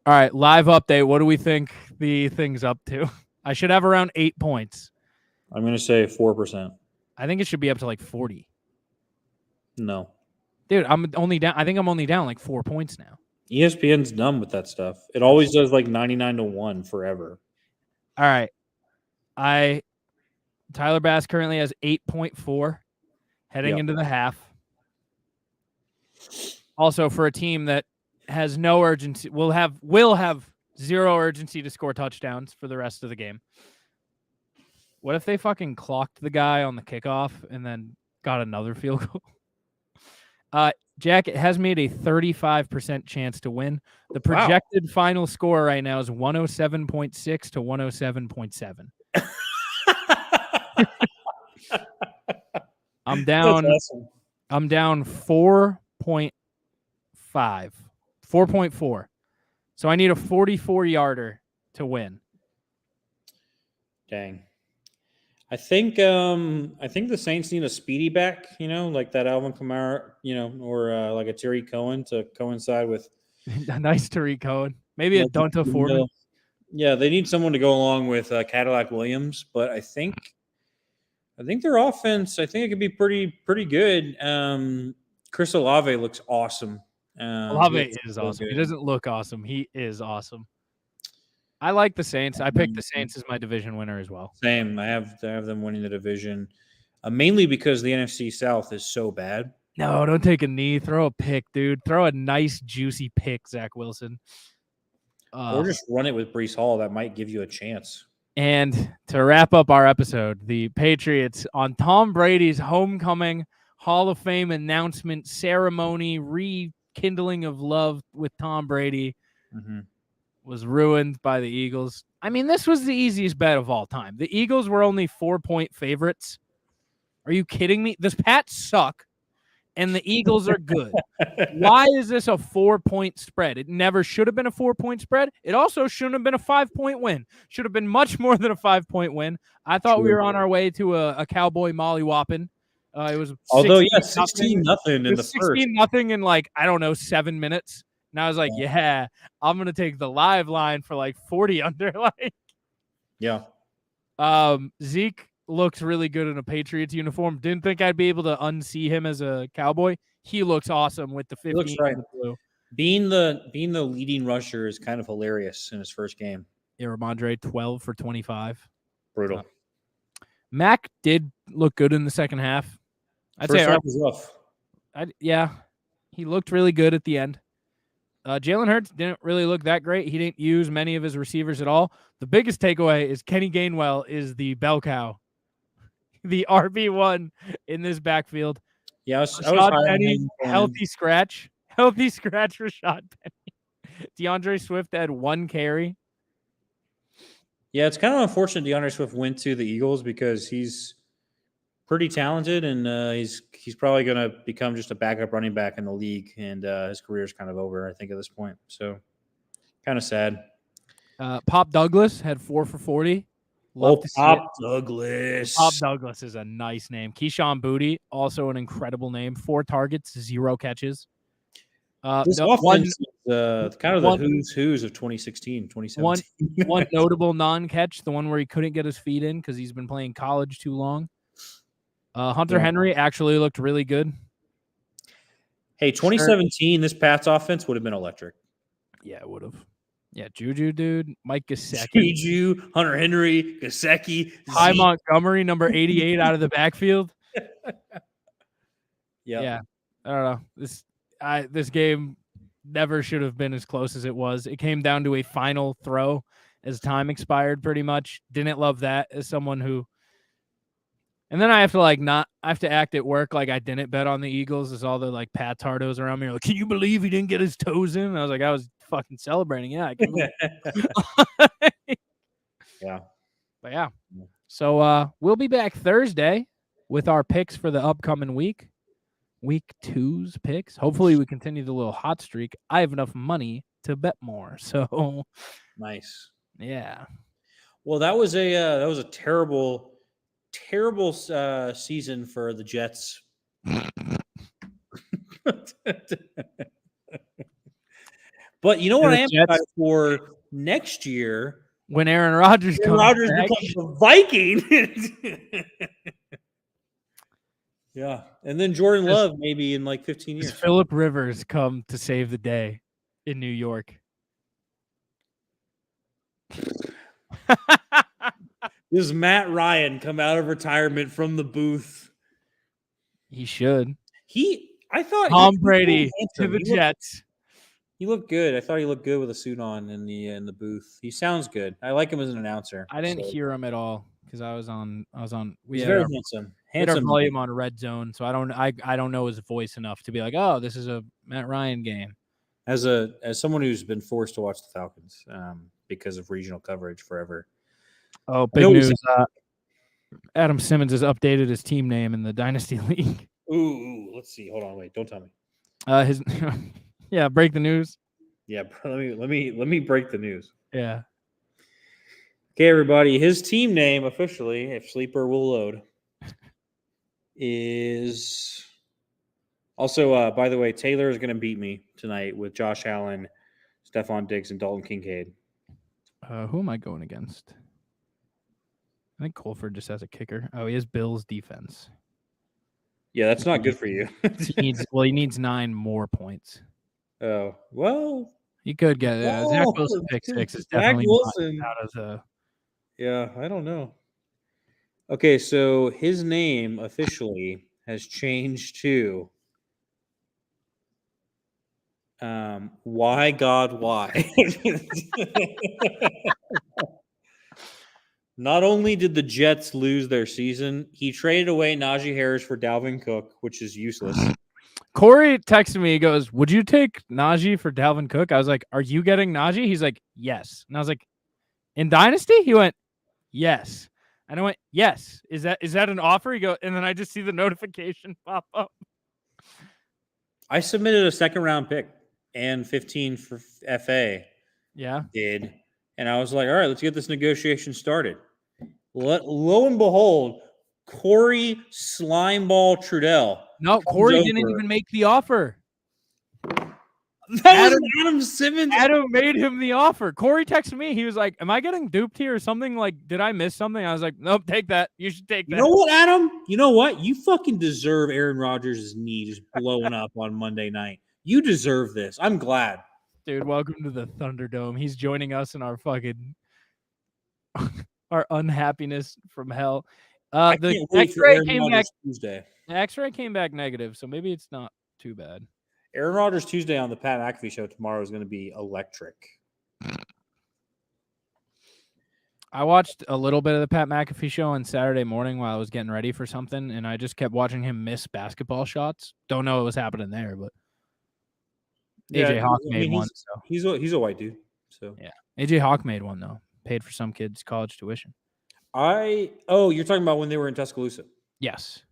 All right, live update. What do we think the thing's up to? I should have around 8 points. I'm going to say 4%. I think it should be up to like 40. No. Dude, I'm only down. I think I'm only down like 4 points now. ESPN's done with that stuff. It always does like 99-1 forever. All right. Tyler Bass currently has 8.4 heading into the half. Also, for a team that has no urgency, will have zero urgency to score touchdowns for the rest of the game. What if they fucking clocked the guy on the kickoff and then got another field goal? Jack, it has made a 35% chance to win. The projected final score right now is 107.6 to 107.7. I'm down. That's awesome. I'm down 4.5. 4.4. So I need a 44-yarder to win. Dang. I think the Saints need a speedy back, like that Alvin Kamara, or like a Terry Cohen to coincide with a nice Tariq Cohen. Maybe a Donta Foreman. Yeah, they need someone to go along with Cadillac Williams, but I think their offense, I think it could be pretty good. Chris Olave looks awesome. Olave is awesome. He doesn't look awesome. He is awesome. I like the Saints. I picked the Saints as my division winner as well. Same. I have them winning the division, mainly because the NFC South is so bad. No, don't take a knee. Throw a pick, dude. Throw a nice, juicy pick, Zach Wilson. Or just run it with Breece Hall. That might give you a chance. And to wrap up our episode, the Patriots on Tom Brady's homecoming Hall of Fame announcement ceremony, rekindling of love with Tom Brady. Mm-hmm. Was ruined by the Eagles. I mean, this was the easiest bet of all time. The Eagles were only 4-point favorites. Are you kidding me? The Pats suck, and the Eagles are good. Why is this a 4-point spread? It never should have been a 4-point spread. It also shouldn't have been a 5-point win. Should have been much more than a 5-point win. I thought we were on our way to a Cowboy mollywhopping. It was 16-0 in the first. 16-0 in like, I don't know, 7 minutes. And I was like, yeah, I'm going to take the live line for like 40 under. Yeah. Zeke looks really good in a Patriots uniform. Didn't think I'd be able to unsee him as a Cowboy. He looks awesome with the 15 looks right. and the blue. Being the leading rusher is kind of hilarious in his first game. Yeah, Ramondre, 12 for 25. Brutal. Mac did look good in the second half. I'd first say half was rough. Yeah, he looked really good at the end. Jalen Hurts didn't really look that great. He didn't use many of his receivers at all. The biggest takeaway is Kenny Gainwell is the bell cow, the RB1 in this backfield. Yeah, I was Penny, healthy scratch. Healthy scratch for Rashad Penny. DeAndre Swift had 1 carry. Yeah, it's kind of unfortunate DeAndre Swift went to the Eagles because he's pretty talented, and he's probably going to become just a backup running back in the league, and his career is kind of over, I think, at this point. So, kind of sad. Pop Douglas had 4 for 40. Pop Douglas. Pop Douglas is a nice name. Keyshawn Boutte, also an incredible name. 4 targets, 0 catches. This offense is kind of the who's of 2016, 2017. One notable non-catch, the one where he couldn't get his feet in because he's been playing college too long. Hunter Henry actually looked really good. Hey, 2017, this Pats offense would have been electric. Yeah, it would have. Yeah, Juju, dude. Mike Gesicki. Juju, Hunter Henry, Gesicki. Ty Montgomery, number 88 out of the backfield. Yeah. I don't know. This game never should have been as close as it was. It came down to a final throw as time expired pretty much. Didn't love that as someone who. And then I have to act at work like I didn't bet on the Eagles as all the like Pat Tardos around me are like, can you believe he didn't get his toes in? And I was like, I was fucking celebrating. Yeah, I can Yeah. But yeah. So we'll be back Thursday with our picks for the upcoming week. Week 2's picks. Hopefully we continue the little hot streak. I have enough money to bet more. So nice. Yeah. Well, that was a terrible season for the Jets. But you know what The I am Jets- excited for next year? When Aaron Rodgers Aaron comes Rodgers back. becomes a Viking. Yeah, and then Jordan Does- Love maybe in like 15 Does years. Phillip Rivers come to save the day in New York? Does Matt Ryan come out of retirement from the booth? He should. I thought Tom he Brady was to handsome. the Jets. He looked good. I thought he looked good with a suit on in the booth. He sounds good. I like him as an announcer. I didn't so. hear him at all because I was on. We He's had very our, handsome. we had our Handsome. volume on red zone, so I don't know his voice enough to be like, oh, this is a Matt Ryan game. As someone who's been forced to watch the Falcons because of regional coverage forever. Oh, big news! Adam Simmons has updated his team name in the Dynasty League. Ooh, let's see. Hold on, wait. Don't tell me. His yeah, break the news. Yeah, let me break the news. Yeah. Okay, everybody. His team name officially, if Sleeper will load, is also. By the way, Taylor is going to beat me tonight with Josh Allen, Stephon Diggs, and Dalton Kincaid. Who am I going against? I think Colford just has a kicker. Oh, he has Bills defense. Yeah, that's not good for you. He needs 9 more points. Oh, well. He could get it. Zach Wilson pick 6 is definitely not out of the. Yeah, I don't know. Okay, so his name officially has changed to Why God Why. Not only did the Jets lose their season, he traded away Najee Harris for Dalvin Cook, which is useless. Corey texted me. He goes, "Would you take Najee for Dalvin Cook?" I was like, "Are you getting Najee?" He's like, "Yes." And I was like, "In Dynasty?" He went, "Yes." And I went, "Yes." Is that an offer? He goes, and then I just see the notification pop up. I submitted a second-round pick and 15 for FA. Yeah. Did. And I was like, all right, let's get this negotiation started. Lo and behold, Corey Slimeball Trudell. No, Corey didn't even make the offer. That was Adam Simmons. Adam made him the offer. Corey texted me. He was like, "Am I getting duped here or something? Like, did I miss something?" I was like, "Nope, take that. You should take that." You know what, Adam? You know what? You fucking deserve Aaron Rodgers' knee just blowing up on Monday night. You deserve this. I'm glad. Dude, welcome to the Thunderdome. He's joining us in our fucking our unhappiness from hell. The X-ray came back Tuesday. The X-ray came back negative, so maybe it's not too bad. Aaron Rodgers Tuesday on the Pat McAfee show tomorrow is going to be electric. I watched a little bit of the Pat McAfee show on Saturday morning while I was getting ready for something, and I just kept watching him miss basketball shots. Don't know what was happening there, but AJ Hawk made one. So he's a white dude. So yeah, AJ Hawk made one though. Paid for some kid's college tuition. You're talking about when they were in Tuscaloosa. Yes.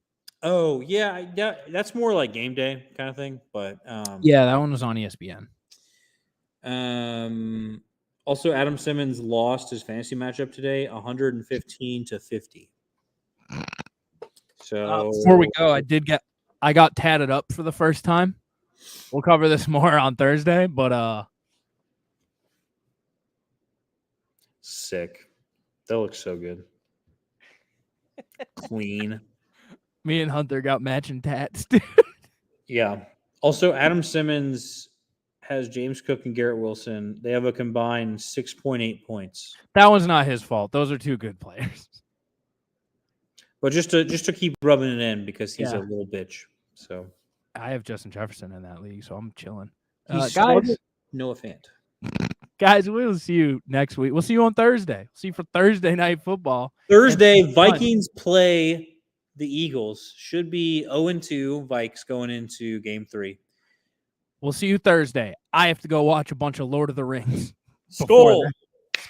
Oh yeah, that's more like game day kind of thing. But yeah, that one was on ESPN. Also, Adam Simmons lost his fantasy matchup today, 115-50. So before we go, I got tatted up for the first time. We'll cover this more on Thursday, but sick. That looks so good. Clean. Me and Hunter got matching tats, dude. Yeah. Also, Adam Simmons has James Cook and Garrett Wilson. They have a combined 6.8 points. That one's not his fault. Those are two good players. But just to keep rubbing it in because he's a little bitch. So I have Justin Jefferson in that league, so I'm chilling. Guys, Noah Fant. Guys, we'll see you next week. We'll see you on Thursday. See you for Thursday night football. Thursday, Vikings play the Eagles. Should be 0-2 Vikes going into game 3. We'll see you Thursday. I have to go watch a bunch of Lord of the Rings. Skull.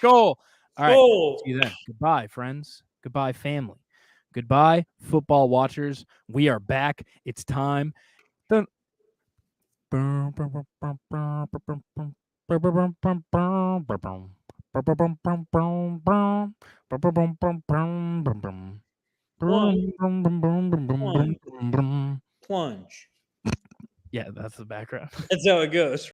All right. See you then. Goodbye, friends. Goodbye, family. Goodbye, football watchers. We are back. It's time. Plunge. Yeah, that's the background. That's how it goes.